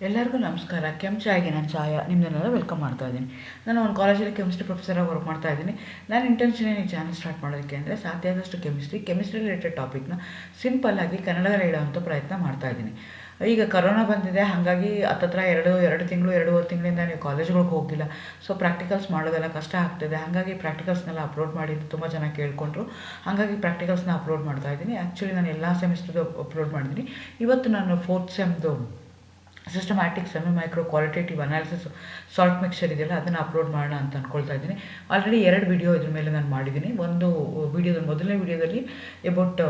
ಎಲ್ಲರಿಗೂ ನಮಸ್ಕಾರ. ಚಾಯ್ಗೆ ನಾನು ಛಾಯಾ ನಿಮ್ಮನ್ನೆಲ್ಲ ವೆಲ್ಕಮ್ ಮಾಡ್ತಾ ಇದ್ದೀನಿ. ನಾನು ಒಂದು ಕಾಲೇಜಲ್ಲಿ ಕೆಮಿಸ್ಟ್ರಿ ಪ್ರೊಫೆಸರಾಗಿ ವರ್ಕ್ ಮಾಡ್ತಾ ಇದ್ದೀನಿ. ನಾನು ಇಂಟೆನ್ಷನ್ ಈ ಚಾನಲ್ ಸ್ಟಾರ್ಟ್ ಮಾಡೋದಕ್ಕೆ ಅಂದರೆ ಸಾಧ್ಯ ಆದಷ್ಟು ಕೆಮಿಸ್ಟ್ರಿ ರಿಲೇಟೆಡ್ ಟಾಪಿಕ್ನ ಸಿಂಪಲ್ಲಾಗಿ ಕನ್ನಡದಲ್ಲಿ ಹೇಳೋವಂಥ ಪ್ರಯತ್ನ ಮಾಡ್ತಾ ಇದ್ದೀನಿ. ಈಗ ಕರೋನಾ ಬಂದಿದೆ, ಹಾಗಾಗಿ ಹತ್ತತ್ರ ಎರಡು ತಿಂಗಳು 2.5 ತಿಂಗಳಿಂದ ನೀವು ಕಾಲೇಜ್ಗಳಿಗೆ ಹೋಗಿಲ್ಲ. ಸೊ ಪ್ರಾಕ್ಟಿಕಲ್ಸ್ ಮಾಡೋದೆಲ್ಲ ಕಷ್ಟ ಆಗ್ತಿದೆ. ಹಾಗಾಗಿ ಪ್ರಾಕ್ಟಿಕಲ್ಸ್ನೆಲ್ಲ ಅಪ್ಲೋಡ್ ಮಾಡಿ ತುಂಬ ಜನ ಕೇಳ್ಕೊಂಡ್ರು. ಹಾಗಾಗಿ ಪ್ರಾಕ್ಟಿಕಲ್ಸ್ನ ಅಪ್ಲೋಡ್ ಮಾಡ್ತಾ ಇದ್ದೀನಿ. ಆ್ಯಕ್ಚುಲಿ ನಾನು ಎಲ್ಲ ಸೆಮಿಸ್ಟರ್ದು ಅಪ್ಲೋಡ್ ಮಾಡಿದ್ದೀನಿ. ಇವತ್ತು ನಾನು 4th ಸೆಮ್ದು systematic semi micro qualitative analysis salt mixer ಇದೆಯಲ್ಲ, ಅದನ್ನು ಅಪ್ಲೋಡ್ ಮಾಡೋಣ ಅಂತ ಅಂದ್ಕೊಳ್ತಾ ಇದ್ದೀನಿ. ಆಲ್ರೆಡಿ 2 ವಿಡಿಯೋ ಇದ್ರ ಮೇಲೆ ನಾನು ಮಾಡಿದ್ದೀನಿ. ಒಂದು ಮೊದಲನೇ ವಿಡಿಯೋದಲ್ಲಿ ಅಬೌಟ್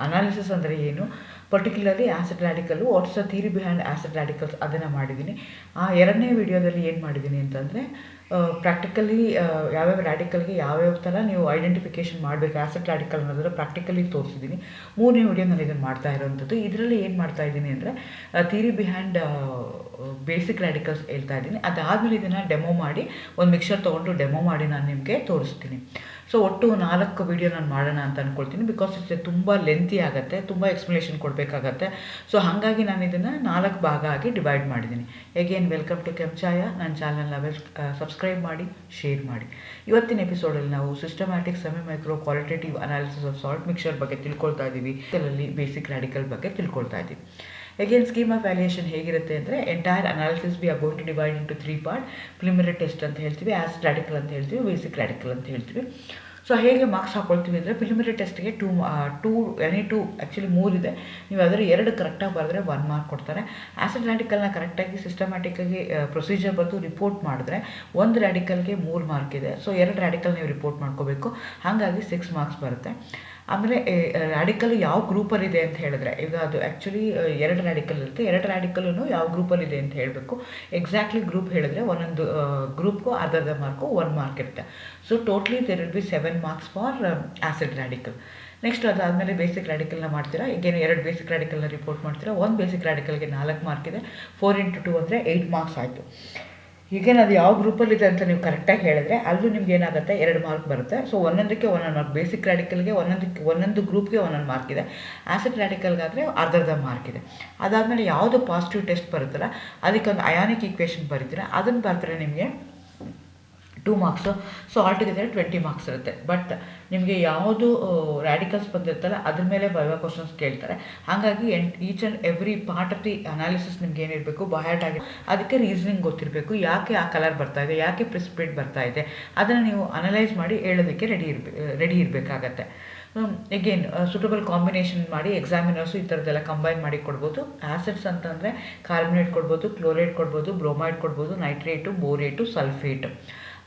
ಅನಾಲಿಸಿಸ್ ಅಂದರೆ ಏನು, particularly acid radical, what's the theory behind acid radicals, ಅದನ್ನು ಮಾಡಿದ್ದೀನಿ. ಆ 2ನೇ ವಿಡಿಯೋದಲ್ಲಿ ಏನು ಮಾಡಿದ್ದೀನಿ ಅಂತಂದರೆ ಪ್ರಾಕ್ಟಿಕಲಿ ಯಾವ್ಯಾವ ರ್ಯಾಡಿಕಲ್ಗೆ ಯಾವ್ಯಾವ ಥರ ನೀವು ಐಡೆಂಟಿಫಿಕೇಷನ್ ಮಾಡಬೇಕು ಆ್ಯಸಿಡ್ ರ್ಯಾಡಿಕಲ್ ಅನ್ನೋದನ್ನು ಪ್ರಾಕ್ಟಿಕಲಿ ತೋರಿಸಿದ್ದೀನಿ. 3ನೇ ವಿಡಿಯೋ ನಾನು ಇದನ್ನು ಮಾಡ್ತಾ ಇರೋವಂಥದ್ದು. ಇದರಲ್ಲಿ ಏನು ಮಾಡ್ತಾ ಇದ್ದೀನಿ ಅಂದರೆ ಥಿಯರಿ ಬಿಹೈಂಡ್ ಬೇಸಿಕ್ ರ್ಯಾಡಿಕಲ್ಸ್ ಹೇಳ್ತಾ ಇದ್ದೀನಿ. ಅದಾದಮೇಲೆ ಇದನ್ನು ಡೆಮೋ ಮಾಡಿ ಒಂದು ಮಿಕ್ಸರ್ ತೊಗೊಂಡು ಡೆಮೋ ಮಾಡಿ ನಾನು ನಿಮಗೆ ತೋರಿಸ್ತೀನಿ. ಸೊ ಒಟ್ಟು 4 ವಿಡಿಯೋ ನಾನು ಮಾಡೋಣ ಅಂತ ಅಂದ್ಕೊಳ್ತೀನಿ. ಬಿಕಾಸ್ ಇದು ತುಂಬ ಲೆಂತಿ ಆಗುತ್ತೆ, ತುಂಬ ಎಕ್ಸ್ಪ್ಲನೇಷನ್ ಕೊಡಬೇಕಾಗತ್ತೆ. ಸೊ ಹಾಗಾಗಿ ನಾನು ಇದನ್ನು 4 ಭಾಗ ಆಗಿ ಡಿವೈಡ್ ಮಾಡಿದ್ದೀನಿ. Again welcome to Chaya. ನನ್ನ ಚಾನಲ್ನ ಸಬ್ಸ್ಕ್ರೈಬ್ ಮಾಡಿ, ಶೇರ್ ಮಾಡಿ. ಇವತ್ತಿನ ಎಪಿಸೋಡಲ್ಲಿ ನಾವು systematic semi micro qualitative analysis of salt mixer ಬಗ್ಗೆ ತಿಳ್ಕೊಳ್ತಾ ಇದ್ದೀವಿ. ಇದರಲ್ಲಿ ಬೇಸಿಕ್ ರ್ಯಾಡಿಕಲ್ ಬಗ್ಗೆ ತಿಳ್ಕೊಳ್ತಾ ಇದ್ದೀವಿ. ಅಗೇನ್ ಸ್ಕೀಮ್ ಆಫ್ ವ್ಯಾಲ್ಯೂಯೇಷನ್ ಹೇಗಿರುತ್ತೆ ಅಂದರೆ entire analysis we are going to divide into 3 part. Preliminary test ಅಂತ ಹೇಳ್ತೀವಿ, ಆ್ಯಸಿಡ್ ರ್ಯಾಡಿಕಲ್ ಅಂತ ಹೇಳ್ತೀವಿ, ಬೇಸಿಕ್ ರ್ಯಾಡಿಕಲ್ ಅಂತ ಹೇಳ್ತೀವಿ. ಸೊ ಹೇಗೆ ಮಾರ್ಕ್ಸ್ ಹಾಕೊಳ್ತೀವಿ ಅಂದರೆ ಪ್ರಿಲಿಮಿನರಿ ಟೆಸ್ಟ್ಗೆ 2 ಆ್ಯಕ್ಚುಲಿ 3 ಇದೆ. ನೀವು ಅದರ 2 ಕರೆಕ್ಟಾಗಿ ಬರೆದ್ರೆ 1 ಮಾರ್ಕ್ ಕೊಡ್ತಾರೆ. ಆ್ಯಸಿಡ್ ರ್ಯಾಡಿಕಲ್ನ ಕರೆಕ್ಟಾಗಿ ಸಿಸ್ಟಮ್ಯಾಟಿಕ್ಕಾಗಿ ಪ್ರೊಸೀಜರ್ ಬಂದು ರಿಪೋರ್ಟ್ ಮಾಡಿದ್ರೆ 1 ರ್ಯಾಡಿಕಲ್ಗೆ 3 ಮಾರ್ಕ್ ಇದೆ. ಸೊ 2 ರ್ಯಾಡಿಕಲ್ ನೀವು ರಿಪೋರ್ಟ್ ಮಾಡ್ಕೋಬೇಕು, ಹಾಗಾಗಿ 6 ಮಾರ್ಕ್ಸ್ ಬರುತ್ತೆ. ಆಮೇಲೆ ರ್ಯಾಡಿಕಲ್ ಯಾವ ಗ್ರೂಪಲ್ಲಿದೆ ಅಂತ ಹೇಳಿದ್ರೆ, ಈಗ ಅದು ಆ್ಯಕ್ಚುಲಿ 2 ರ್ಯಾಡಿಕಲ್ ಇರುತ್ತೆ. 2 ರ್ಯಾಡಿಕಲ್ಲೂ ಯಾವ ಗ್ರೂಪಲ್ಲಿದೆ ಅಂತ ಹೇಳಬೇಕು. ಎಕ್ಸಾಕ್ಟ್ಲಿ ಗ್ರೂಪ್ ಹೇಳಿದ್ರೆ ಒಂದೊಂದು ಗ್ರೂಪ್ಗೂ ಅರ್ಧ ಮಾರ್ಕು 1 ಮಾರ್ಕ್ ಇರುತ್ತೆ. So totally there will be 7 marks for acid radical. Next ಅದಾದಮೇಲೆ ಬೇಸಿಕ್ ರ್ಯಾಡಿಕಲ್ನ ಮಾಡ್ತೀರಾ. ಈಗೇನು 2 ಬೇಸಿಕ್ ರ್ಯಾಡಿಕಲ್ನ ರಿಪೋರ್ಟ್ ಮಾಡ್ತೀರಾ. 1 ಬೇಸಿಕ್ ರ್ಯಾಡಿಕಲ್ಗೆ 4 ಮಾರ್ಕ್ ಇದೆ. 4 × 2 ಅಂದರೆ 8 ಮಾರ್ಕ್ಸ್ ಆಯಿತು. ಈಗೇನು ಅದು ಯಾವ ಗ್ರೂಪಲ್ಲಿದೆ ಅಂತ ನೀವು ಕರೆಕ್ಟಾಗಿ ಹೇಳಿದ್ರೆ ಅಲ್ಲೂ ನಿಮ್ಗೆ ಏನಾಗುತ್ತೆ 2 ಮಾರ್ಕ್ ಬರುತ್ತೆ. ಸೊ ಒಂದೊಂದಕ್ಕೆ 1 ಮಾರ್ಕ್. ಬೇಸಿಕ್ ರ್ಯಾಡಿಕಲ್ಗೆ ಒಂದೊಂದು ಗ್ರೂಪ್ಗೆ 1 ಮಾರ್ಕ್ ಇದೆ. ಆ್ಯಸಿಡ್ ರ್ಯಾಡಿಕಲ್ಗಾದರೆ ಅರ್ಧ ಮಾರ್ಕ್ ಇದೆ. ಅದಾದಮೇಲೆ ಯಾವುದು ಪಾಸಿಟಿವ್ ಟೆಸ್ಟ್ ಬರುತ್ತಲ್ಲ ಅದಕ್ಕೆ ಒಂದು ಅಯಾನಿಕ್ ಈಕ್ವೇಷನ್ ಬರೀತೀರ, ಅದನ್ನು ಬರ್ತಾರೆ ನಿಮಗೆ 2 ಮಾರ್ಕ್ಸು. ಸೊ ಆಲ್ಟುಗೆದರ್ 20 ಮಾರ್ಕ್ಸ್ ಇರುತ್ತೆ. ಬಟ್ ನಿಮಗೆ ಯಾವುದು ರ್ಯಾಡಿಕಲ್ಸ್ ಬಂದಿರುತ್ತಲ್ಲ ಅದ್ರ ಮೇಲೆ ಬೈವಾ ಕ್ವಶನ್ಸ್ ಕೇಳ್ತಾರೆ. ಹಾಗಾಗಿ each and every part of the analysis ನಿಮ್ಗೆ ಏನಿರಬೇಕು ಬಹ್ಯಾಟ್ ಆಗಿ, ಅದಕ್ಕೆ ರೀಸನಿಂಗ್ ಗೊತ್ತಿರಬೇಕು. ಯಾಕೆ ಆ ಕಲರ್ ಬರ್ತಾ ಇದೆ, ಯಾಕೆ ಪ್ರಿಸಿಪಿಟೇಟ್ ಬರ್ತಾ ಇದೆ, ಅದನ್ನು ನೀವು ಅನಲೈಸ್ ಮಾಡಿ ಹೇಳೋದಕ್ಕೆ ರೆಡಿ ಇರಬೇಕಾಗತ್ತೆ. ಎಗೇನ್ ಸೂಟಬಲ್ ಕಾಂಬಿನೇಷನ್ ಮಾಡಿ ಎಕ್ಸಾಮಿನರ್ಸು ಈ ಥರದ್ದೆಲ್ಲ ಕಂಬೈನ್ ಮಾಡಿ ಕೊಡ್ಬೋದು. ಆ್ಯಸಿಡ್ಸ್ ಅಂತಂದರೆ ಕಾರ್ಬನೇಟ್ ಕೊಡ್ಬೋದು, ಕ್ಲೋರೈಡ್ ಕೊಡ್ಬೋದು, ಬ್ರೋಮೈಡ್ ಕೊಡ್ಬೋದು, ನೈಟ್ರೇಟು, ಬೋರೇಟು, ಸಲ್ಫೇಟು.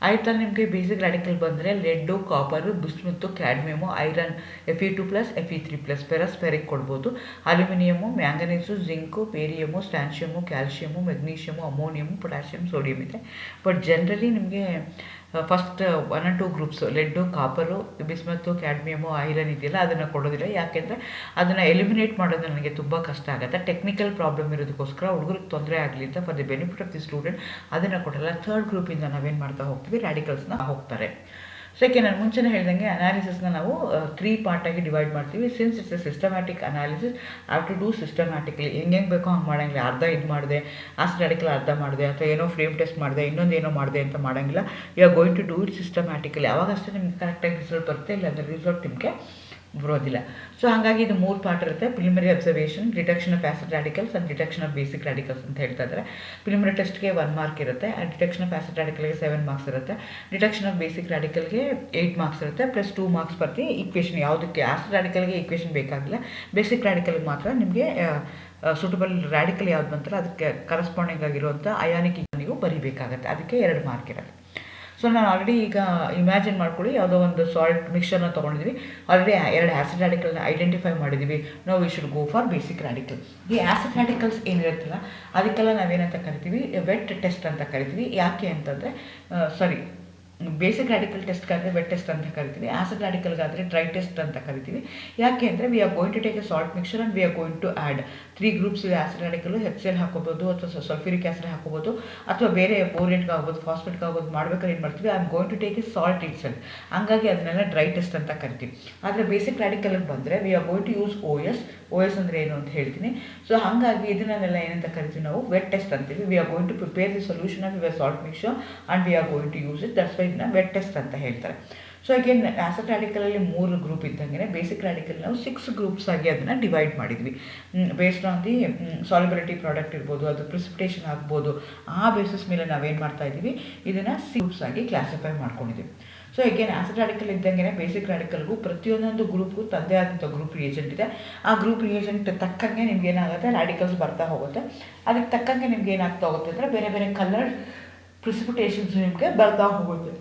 ಆಯ್ತಾ. ನಿಮಗೆ ಬೇಸಿಕ್ ರ್ಯಾಡಿಕಲ್ ಬಂದರೆ lead, copper, bismuth, cadmium, iron, Fe2+, Fe3+, ferrous ಕೊಡ್ಬೋದು, aluminium, manganese, zinc, barium, strontium, calcium, magnesium, ammonium, potassium, sodium ಇದೆ. ಬಟ್ ಜನರಲಿ ನಿಮಗೆ first 1 and 2 groups lead, copper, bismuth, cadmium, iron ಇದೆಯಲ್ಲ ಅದನ್ನು ಕೊಡೋದಿಲ್ಲ. ಯಾಕೆಂದರೆ ಅದನ್ನು ಎಲಿಮಿನೇಟ್ ಮಾಡೋದು ನನಗೆ ತುಂಬ ಕಷ್ಟ ಆಗುತ್ತೆ. ಟೆಕ್ನಿಕಲ್ ಪ್ರಾಬ್ಲಮ್ ಇರೋದಕ್ಕೋಸ್ಕರ ಹುಡುಗರಿಗೆ ತೊಂದರೆ ಆಗಲಿ ಅಂತ for the benefit of the student ಅದನ್ನು ಕೊಡಲ್ಲ. 3rd ಗ್ರೂಪಿಂದ ನಾವೇನು ಮಾಡ್ತಾ ಹೋಗ್ತೀವಿ, ರ್ಯಾಡಿಕಲ್ಸ್ನ ಹೋಗ್ತಾರೆ. ಸೊ ನಾನು ಮುಂಚೆನೇ ಹೇಳ್ದಂಗೆ ಅನಾಲಿಸಿಸ್ನ ನಾವು 3 ಪಾರ್ಟಾಗಿ ಡಿವೈಡ್ ಮಾಡ್ತೀವಿ. Since it's a systematic analysis, have to do systematically. ಹೆಂಗೆ ಬೇಕೋ ಹಂಗೆ ಮಾಡೋಂಗಿಲ್ಲ. ಅರ್ಧ ಇದು ಮಾಡಿದೆ, ಆ್ಯಸಿಡ್ ರ್ಯಾಡಿಕಲ್ ಅರ್ಧ ಮಾಡಿದೆ, ಅಥವಾ ಏನೋ ಫ್ಲೇಮ್ ಟೆಸ್ಟ್ ಮಾಡಿದೆ, ಇನ್ನೊಂದೇನೋ ಮಾಡಿದೆ ಅಂತ ಮಾಡೋಂಗಿಲ್ಲ. You are going to do it systematically. ಅವಾಗಷ್ಟೇ ನಿಮ್ಗೆ ಕರೆಕ್ಟಾಗಿ ರಿಸಲ್ಟ್ ಬರುತ್ತೆ, ಇಲ್ಲಾಂದರೆ ರಿಸಲ್ಟ್ ನಿಮಗೆ ಬರೋದಿಲ್ಲ. ಸೊ ಹಾಗಾಗಿ ಇದು 3 ಪಾರ್ಟ್ ಇರುತ್ತೆ. Preliminary observation, detection of acid radicals and detection of basic radicals ಅಂತ ಹೇಳ್ತಾ ಇದ್ದಾರೆ. ಪ್ರಿಲಿಮಿನರಿ ಟೆಸ್ಟ್ಗೆ 1 ಮಾರ್ಕ್ ಇರುತ್ತೆ, ಆ್ಯಂಡ್ ಡಿಟೆಕ್ಷನ್ ಆಫ್ ಆ್ಯಸಿಡ್ ರ್ಯಾಡಿಕಲ್ಗೆ 7 ಮಾರ್ಕ್ಸ್ ಇರುತ್ತೆ. ಡಿಟೆಕ್ಷನ್ ಆಫ್ ಬೇಸಿಕ್ ರ್ಯಾಡಿಕಲ್ಗೆ 8 ಮಾರ್ಕ್ಸ್ ಇರುತ್ತೆ, ಪ್ಲಸ್ 2 ಮಾರ್ಕ್ಸ್ ಬರ್ತಿ ಈಕ್ವೇಷನ್. ಯಾವುದಕ್ಕೆ ಆ್ಯಸಿಡ್ ರ್ಯಾಡಿಕಲ್ಗೆ ಈಕ್ವೇಷನ್ ಬೇಕಾಗಿಲ್ಲ, ಬೇಸಿಕ್ ರ್ಯಾಡಿಕಲ್ಗೆ ಮಾತ್ರ ನಿಮಗೆ ಸೂಟಬಲ್ ರ್ಯಾಡಿಕಲ್ ಯಾವ್ದು ಬಂತಾರೆ ಅದಕ್ಕೆ ಕರೆಸ್ಪಾಂಡಿಂಗ್ ಆಗಿರುವಂಥ ಅಯಾನಿಕ್ ನೀವು ಬರೀಬೇಕಾಗತ್ತೆ. ಅದಕ್ಕೆ 2 ಮಾರ್ಕ್ ಇರುತ್ತೆ. ಸೊ ನಾನು ಆಲ್ರೆಡಿ ಈಗ ಇಮ್ಯಾಜಿನ್ ಮಾಡ್ಕೊಳ್ಳಿ, ಯಾವುದೋ ಒಂದು ಸಾಲ್ಟ್ ಮಿಕ್ಸ್ಚರ್ನ ತೊಗೊಂಡಿದ್ವಿ. ಆಲ್ರೆಡಿ 2 ಆ್ಯಸಿಡ್ ರ್ಯಾಡಿಕಲ್ನ ಐಡೆಂಟಿಫೈ ಮಾಡಿದ್ದೀವಿ. ನಾವು V should go for basic radical. ಈ ಆ್ಯಸಿಡ್ ರ್ಯಾಡಿಕಲ್ಸ್ ಏನಿರುತ್ತಲ್ಲ ಅದಕ್ಕೆಲ್ಲ ನಾವೇನಂತ ಕರಿತೀವಿ, ವೆಟ್ ಟೆಸ್ಟ್ ಅಂತ ಕರಿತೀವಿ. ಯಾಕೆ ಅಂತಂದರೆ ಬೇಸಿಕ್ ರ್ಯಾಡಿಕಲ್ ಟೆಸ್ಟ್ಗಾದರೆ ವೆಟ್ ಟೆಸ್ಟ್ ಅಂತ ಕರಿತೀವಿ, ಆ್ಯಸಿಡ್ ರ್ಯಾಡಿಕಲ್ಗಾದರೆ ಡ್ರೈ ಟೆಸ್ಟ್ ಅಂತ ಕರಿತೀವಿ. ಯಾಕೆ ಅಂದರೆ we are going to take a salt mixture and we are going to add 3 groups ಇದೆ. ಆ್ಯಸಿಡ್ ರ್ಯಾಡಿಕಲ್ HCl ಹಾಕೋಬೋದು, ಅಥವಾ ಸಲ್ಫ್ಯೂರಿಕ್ ಆ್ಯಸಿಡ್ ಹಾಕೋಬೋದು, ಅಥವಾ ಬೇರೆ ಬೋರೇಟ್ಗೆ ಆಗ್ಬೋದು, ಫಾಸ್ಫೇಟ್ಗೆ ಆಗ್ಬೋದು. ಮಾಡ್ಬೇಕಾದ್ರೆ ಏನು ಮಾಡ್ತೀವಿ, I am going to take a salt itself. ಹಂಗಾಗಿ ಅದನ್ನೆಲ್ಲ ಡ್ರೈ ಟೆಸ್ಟ್ ಅಂತ ಕರಿತೀವಿ. ಆದರೆ ಬೇಸಿಕ್ ರ್ಯಾಡಿಕಲ್ಗೆ ಬಂದರೆ we are going to use OS, O S ಅಂದರೆ ಏನು ಅಂತ ಹೇಳ್ತೀನಿ. ಸೊ ಹಾಗಾಗಿ ಇದನ್ನೆಲ್ಲ ಏನಂತ ಕರಿತೀವಿ ನಾವು ವೆಟ್ ಟೆಸ್ಟ್ ಅಂತೀವಿ. We are going to prepare the solution of your salt mixture and we are going to use it. That's why ಇದನ್ನ ವೆಟ್ ಟೆಸ್ಟ್ ಅಂತ ಹೇಳ್ತಾರೆ. ಸೊ ಅಗೇನ್ ಆಸಿಡ್ ರಾಡಿಕಲಲ್ಲಿ 3 ಗ್ರೂಪ್ ಇದ್ದಂಗೆ ಬೇಸಿಕ್ ರಾಡಿಕಲ್ ನಾವು 6 ಗ್ರೂಪ್ಸ್ ಆಗಿ ಅದನ್ನು divide ಮಾಡಿದ್ವಿ. Based on the solubility product ಇರ್ಬೋದು, ಅದು ಪ್ರಿಸಿಪಿಟೇಷನ್ ಆಗ್ಬೋದು, ಆ ಬೇಸಿಸ್ ಮೇಲೆ ನಾವೇನು ಮಾಡ್ತಾ ಇದ್ದೀವಿ, ಇದನ್ನು ಗ್ರೂಪ್ಸ್ ಆಗಿ ಕ್ಲಾಸಿಫೈ ಮಾಡ್ಕೊಂಡಿದ್ದೀವಿ. ಸೊ ಅಗೇನ್ ಆಸಿಡ್ ರಾಡಿಕಲ್ ಇದ್ದಂಗೆ ಬೇಸಿಕ್ ರಾಡಿಕಲ್ಗೂ ಪ್ರತಿಯೊಂದೊಂದು ಗ್ರೂಪ್ಗೂ ತಂದೆ ಆದಂಥ ಗ್ರೂಪ್ ರಿಯೇಜೆಂಟ್ ಇದೆ. ಆ ಗ್ರೂಪ್ ರಿಯೇಜೆಂಟ್ ತಕ್ಕಂಗೆ ನಿಮ್ಗೆ ಏನಾಗುತ್ತೆ, ರಾಡಿಕಲ್ಸ್ ಬರ್ತಾ ಹೋಗುತ್ತೆ. ಅದಕ್ಕೆ ತಕ್ಕಂಗೆ ನಿಮ್ಗೆ ಏನಾಗ್ತಾ ಹೋಗುತ್ತೆ ಅಂದರೆ ಬೇರೆ ಬೇರೆ ಕಲರ್ ಪ್ರಿಸಿಪಿಟೇಷನ್ಸ್ ನಿಮಗೆ ಬರ್ತಾ ಹೋಗುತ್ತೆ.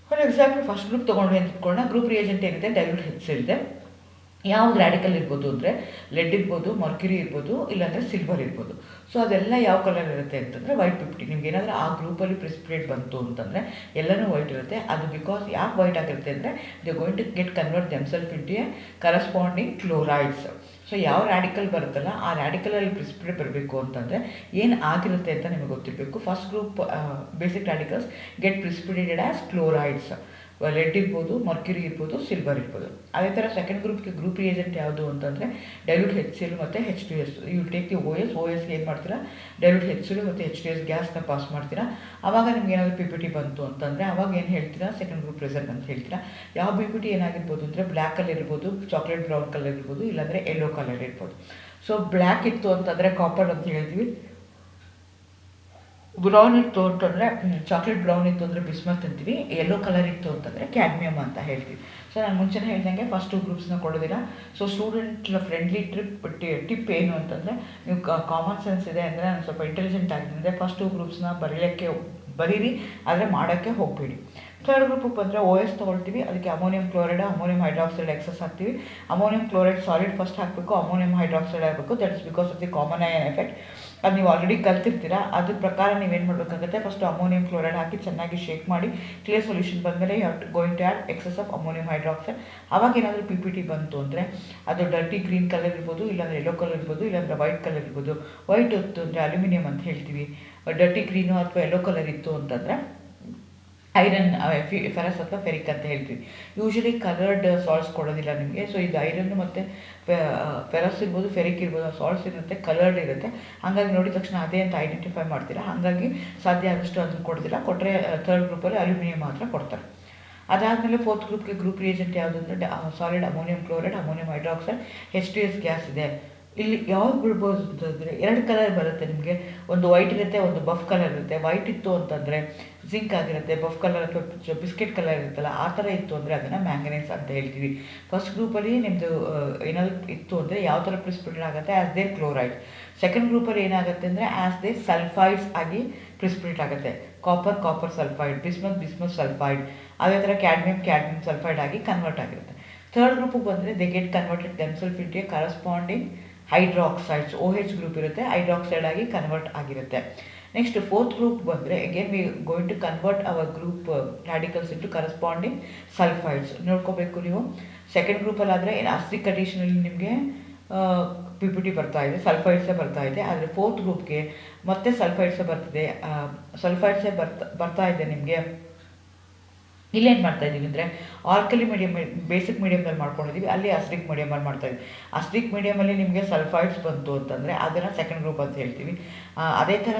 ಫಾರ್ ಎಕ್ಸಾಂಪಲ್ ಫಸ್ಟ್ ಗ್ರೂಪ್ ತೊಗೊಂಡ್ರೆ ಅಂತ ಇಟ್ಕೊಳ್ಳೋಣ. ಗ್ರೂಪ್ ರಿಯೇಜೆಂಟ್ ಏನಿದೆ, ಡೈಲ್ಯೂಟ್ HCl ಇದೆ. ಯಾವ್ದು ರಾಡಿಕಲ್ ಇರ್ಬೋದು ಅಂದರೆ ಲೆಡ್ ಇರ್ಬೋದು, ಮರ್ಕ್ಯುರಿ ಇರ್ಬೋದು, ಇಲ್ಲಾಂದರೆ ಸಿಲ್ವರ್ ಇರ್ಬೋದು. ಸೊ ಅದೆಲ್ಲ ಯಾವ ಕಲರ್ ಇರುತ್ತೆ ಅಂತಂದರೆ ವೈಟ್ 50. ನಿಮ್ಗೆ ಏನಾದರೂ ಆ ಗ್ರೂಪಲ್ಲಿ ಪ್ರಿಸಿಪಿಟೇಟ್ ಬಂತು ಅಂತಂದರೆ ಎಲ್ಲನೂ ವೈಟ್ ಇರುತ್ತೆ. ಅದು ಬಿಕಾಸ್ ಯಾಕೆ ವೈಟ್ ಆಗಿರುತ್ತೆ ಅಂದರೆ they going to get convert themselves into a corresponding chlorides. So ಯಾವ ರಾಡಿಕಲ್ ಬರುತ್ತಲ್ಲ ಆ ರಾಡಿಕಲಲ್ಲಿ ಪ್ರಿಸಿಪಿಟೇಟ್ ಬರಬೇಕು ಅಂತಂದರೆ ಏನು ಆಗಿರುತ್ತೆ ಅಂತ ನಿಮಗೆ ಗೊತ್ತಿರಬೇಕು. First group basic radicals get precipitated as chlorides. Lead ಇರ್ಬೋದು, ಮರ್ಕ್ಯುರಿ ಇರ್ಬೋದು, ಸಿಲ್ವರ್ ಇರ್ಬೋದು. ಅದೇ ಥರ ಸೆಕೆಂಡ್ ಗ್ರೂಪ್ಗೆ ಗ್ರೂಪ್ ರಿಯೇಜೆಂಟ್ ಯಾವುದು ಅಂತಂದರೆ ಡೈಲ್ಯೂಟ್ HCl ಮತ್ತು H2S. ಯು ಟೇಕ್ ದಿ OSಗೆ ಏನು ಮಾಡ್ತೀರಾ, ಡೈಲ್ಯೂಟ್ HCl ಮತ್ತು H2S ಗ್ಯಾಸ್ನ ಪಾಸ್ ಮಾಡ್ತೀರಾ. ಆವಾಗ ನಿಮ್ಗೆ ಏನಾದರೂ PPT ಬಂತು ಅಂತಂದರೆ ಅವಾಗ ಏನು ಹೇಳ್ತೀರಾ, ಸೆಕೆಂಡ್ ಗ್ರೂಪ್ ಪ್ರೆಸೆಂಟ್ ಅಂತ ಹೇಳ್ತೀರಾ. ಯಾವ PPT ಏನಾಗಿರ್ಬೋದು ಅಂದರೆ ಬ್ಲ್ಯಾಕ್ ಕಲರ್ ಇರ್ಬೋದು, ಚಾಕ್ಲೇಟ್ ಬ್ರೌನ್ ಕಲರ್ ಇರ್ಬೋದು, ಇಲ್ಲಾಂದರೆ ಯೆಲ್ಲೋ ಕಲರ್ ಇರ್ಬೋದು. ಸೊ ಬ್ಲ್ಯಾಕ್ ಇತ್ತು ಅಂತಂದರೆ ಕಾಪರ್ ಅಂತ ಹೇಳ್ತೀವಿ. ಬ್ರೌನ್ ಇತ್ತು ಅಂತಂದರೆ ಚಾಕ್ಲೇಟ್ ಬ್ರೌನ್ ಇತ್ತು ಅಂದರೆ ಬಿಸ್ಮತ್ ಅಂತೀವಿ. ಯೆಲ್ಲೋ ಕಲರ್ ಇತ್ತು ಅಂತಂದರೆ ಕ್ಯಾಡ್ಮಿಯಮ್ ಅಂತ ಹೇಳ್ತೀವಿ. ಸೊ ನಾನು ಮುಂಚೆನೇ ಹೇಳ್ದಂಗೆ ಫಸ್ಟ್ 2 ಗ್ರೂಪ್ಸ್ನ ಕೊಡೋದಿಲ್ಲ. ಸೊ ಸ್ಟೂಡೆಂಟ್ ಫ್ರೆಂಡ್ಲಿ ಟಿಪ್ ಏನು ಅಂತಂದರೆ, ನೀವು ಕಾಮನ್ ಸೆನ್ಸ್ ಇದೆ ಅಂದರೆ ನಾನು ಸ್ವಲ್ಪ ಇಂಟೆಲಿಜೆಂಟ್ ಆಗಿದ್ದರೆ ಫಸ್ಟ್ 2 ಗ್ರೂಪ್ಸ್ನ ಬರೀರಿ, ಆದರೆ ಮಾಡೋಕ್ಕೆ ಹೋಗಬೇಡಿ. ಥರ್ಡ್ ಗ್ರೂಪಿಗೆ ಬಂದರೆ OS ತೊಗೊಳ್ತೀವಿ. ಅದಕ್ಕೆ ammonium chloride, ammonium hydroxide excess ಹಾಕ್ತೀವಿ. ಅಮೋನಿಯಂ ಕ್ಲೋರೈಡ್ ಸಾಲಿಡ್ ಫಸ್ಟ್ ಹಾಕಬೇಕು, ಅಮೋನಿಯಂ ಹೈಡ್ರಾಕ್ಸೈಡ್ ಆಗಬೇಕು. That is because of the common ion effect. ಅದು ನೀವು ಆಲ್ರೆಡಿ ಕಲ್ತಿರ್ತೀರಾ. ಅದ್ರ ಪ್ರಕಾರ ನೀವೇನು ಮಾಡಬೇಕಾಗುತ್ತೆ, ಫಸ್ಟ್ ಅಮೋನಿಯಂ ಕ್ಲೋರೈಡ್ ಹಾಕಿ ಚೆನ್ನಾಗಿ ಶೇಕ್ ಮಾಡಿ ಕ್ಲಿಯರ್ ಸೊಲ್ಯೂಷನ್ ಬಂದಮೇಲೆ you have to going to add excess of ammonium hydroxide. ಆವಾಗ ಏನಾದರೂ PPT ಬಂತು ಅಂದರೆ ಅದು ಡರ್ಟಿ ಗ್ರೀನ್ ಕಲರ್ ಇರ್ಬೋದು, ಇಲ್ಲಾಂದರೆ ಯೆಲ್ಲೋ ಕಲರ್ ಇರ್ಬೋದು, ಇಲ್ಲಾಂದರೆ ವೈಟ್ ಕಲರ್ ಇರ್ಬೋದು. ವೈಟ್ ಇತ್ತು ಅಂದರೆ ಅಲ್ಯೂಮಿನಿಯಂ ಅಂತ ಹೇಳ್ತೀವಿ. ಡರ್ಟಿ ಗ್ರೀನು ಅಥವಾ ಯೆಲ್ಲೋ ಕಲರ್ ಇತ್ತು ಅಂತಂದರೆ ಐರನ್, ಫೆರಸ್ ಅಥವಾ ಫೆರಿಕ್ ಅಂತ ಹೇಳ್ತೀವಿ. ಯೂಶಲಿ ಕಲರ್ಡ್ ಸಾಲ್ಟ್ಸ್ ಕೊಡೋದಿಲ್ಲ ನಿಮಗೆ. ಸೊ ಇದು ಐರನ್ ಮತ್ತು ಫೆರಸ್ ಇರ್ಬೋದು, ಫೆರಿಕ್ ಇರ್ಬೋದು, ಸಾಲ್ಟ್ಸ್ ಇರುತ್ತೆ, ಕಲರ್ಡ್ ಇರುತ್ತೆ. ಹಾಗಾಗಿ ನೋಡಿದ ತಕ್ಷಣ ಅದೇ ಅಂತ ಐಡೆಂಟಿಫೈ ಮಾಡ್ತೀರಾ. ಹಾಗಾಗಿ ಸಾಧ್ಯ ಆದಷ್ಟು ಅದನ್ನು ಕೊಡೋದಿಲ್ಲ. ಕೊಟ್ಟರೆ ಥರ್ಡ್ ಗ್ರೂಪಲ್ಲಿ ಅಲ್ಯೂಮಿನಿಯಂ ಮಾತ್ರ ಕೊಡ್ತಾರೆ. ಅದಾದಮೇಲೆ ಫೋರ್ತ್ ಗ್ರೂಪ್ಗೆ ಗ್ರೂಪ್ ರಿಯೇಜೆಂಟ್ ಯಾವುದು ಅಂದರೆ solid ammonium chloride, ammonium hydroxide, H2S gas ಇದೆ. ಇಲ್ಲಿ ಯಾವ್ದು ಬಿಡ್ಬೋದು ಅಂತಂದರೆ 2 ಕಲರ್ ಬರುತ್ತೆ ನಿಮಗೆ. ಒಂದು ವೈಟ್ ಇರುತ್ತೆ, ಒಂದು ಬಫ್ ಕಲರ್ ಇರುತ್ತೆ. ವೈಟ್ ಇತ್ತು ಅಂತಂದರೆ ಜಿಂಕ್ ಆಗಿರುತ್ತೆ, ಬಫ್ ಕಲರ್ ಅಥವಾ ಬಿಸ್ಕೆಟ್ ಕಲರ್ ಇರುತ್ತಲ್ಲ ಆ ಥರ ಇತ್ತು ಅಂದರೆ ಅದನ್ನು ಮ್ಯಾಂಗನೀಸ್ ಅಂತ ಹೇಳ್ತೀವಿ. ಫಸ್ಟ್ ಗ್ರೂಪಲ್ಲಿ ನಿಮ್ಮದು ಏನಾದರೂ ಇತ್ತು ಅಂದರೆ ಯಾವ ಥರ ಪ್ರಿಸಿಪಿಟೇಟ್ ಆಗುತ್ತೆ, ಆ್ಯಸ್ ದೇ ಕ್ಲೋರೈಡ್. ಸೆಕೆಂಡ್ ಗ್ರೂಪಲ್ಲಿ ಏನಾಗುತ್ತೆ ಅಂದರೆ ಆ್ಯಸ್ ದೇ ಸಲ್ಫೈಡ್ಸ್ ಆಗಿ ಪ್ರಿಸಿಪಿಟೇಟ್ ಆಗುತ್ತೆ. Copper sulphide, bismuth sulphide. ಅದೇ ಥರ ಕ್ಯಾಡ್ಮಿಯಂ ಸಲ್ಫೈಡ್ ಆಗಿ ಕನ್ವರ್ಟ್ ಆಗಿರುತ್ತೆ. ಥರ್ಡ್ ಗ್ರೂಪಿಗೆ ಬಂದರೆ they get converted themselves into a corresponding hydroxides. OH group ಇರುತ್ತೆ, ಹೈಡ್ರಾಕ್ಸೈಡ್ ಆಗಿ ಕನ್ವರ್ಟ್ ಆಗಿರುತ್ತೆ. ನೆಕ್ಸ್ಟ್ ಫೋರ್ತ್ ಗ್ರೂಪ್ ಬಂದರೆ again we going to convert our group radicals into corresponding sulphides. ನೋಡ್ಕೋಬೇಕು ನೀವು. ಸೆಕೆಂಡ್ ಗ್ರೂಪಲ್ಲಾದರೆ ಅಸಿಡಿಕ್ ಕಂಡೀಷನಲ್ಲಿ ನಿಮಗೆ PPT ಬರ್ತಾ ಇದೆ, ಸಲ್ಫೈಡ್ಸೇ ಬರ್ತಾ ಇದೆ. ಆದರೆ ಫೋರ್ತ್ ಗ್ರೂಪ್ಗೆ ಮತ್ತೆ ಸಲ್ಫೈಡ್ಸೇ ಬರ್ತಾ ಇದೆ ನಿಮಗೆ. ಇಲ್ಲೇನು ಮಾಡ್ತಾ ಇದ್ದೀವಿ ಅಂದರೆ ಆಲ್ಕಲಿ ಮೀಡಿಯಮ್, ಬೇಸಿಕ್ ಮೀಡಿಯಮಲ್ಲಿ ಮಾಡ್ಕೊಂಡಿದ್ದೀವಿ. ಅಲ್ಲಿ ಅಸಿಡಿಕ್ ಮೀಡಿಯಮಲ್ಲಿ ಮಾಡ್ತಾಯಿದ್ವಿ. ಅಸಿಡಿಕ್ ಮೀಡಿಯಮಲ್ಲಿ ನಿಮಗೆ ಸಲ್ಫೈಡ್ಸ್ ಬಂತು ಅಂತಂದರೆ ಅದನ್ನು ಸೆಕೆಂಡ್ ಗ್ರೂಪ್ ಅಂತ ಹೇಳ್ತೀವಿ. ಅದೇ ಥರ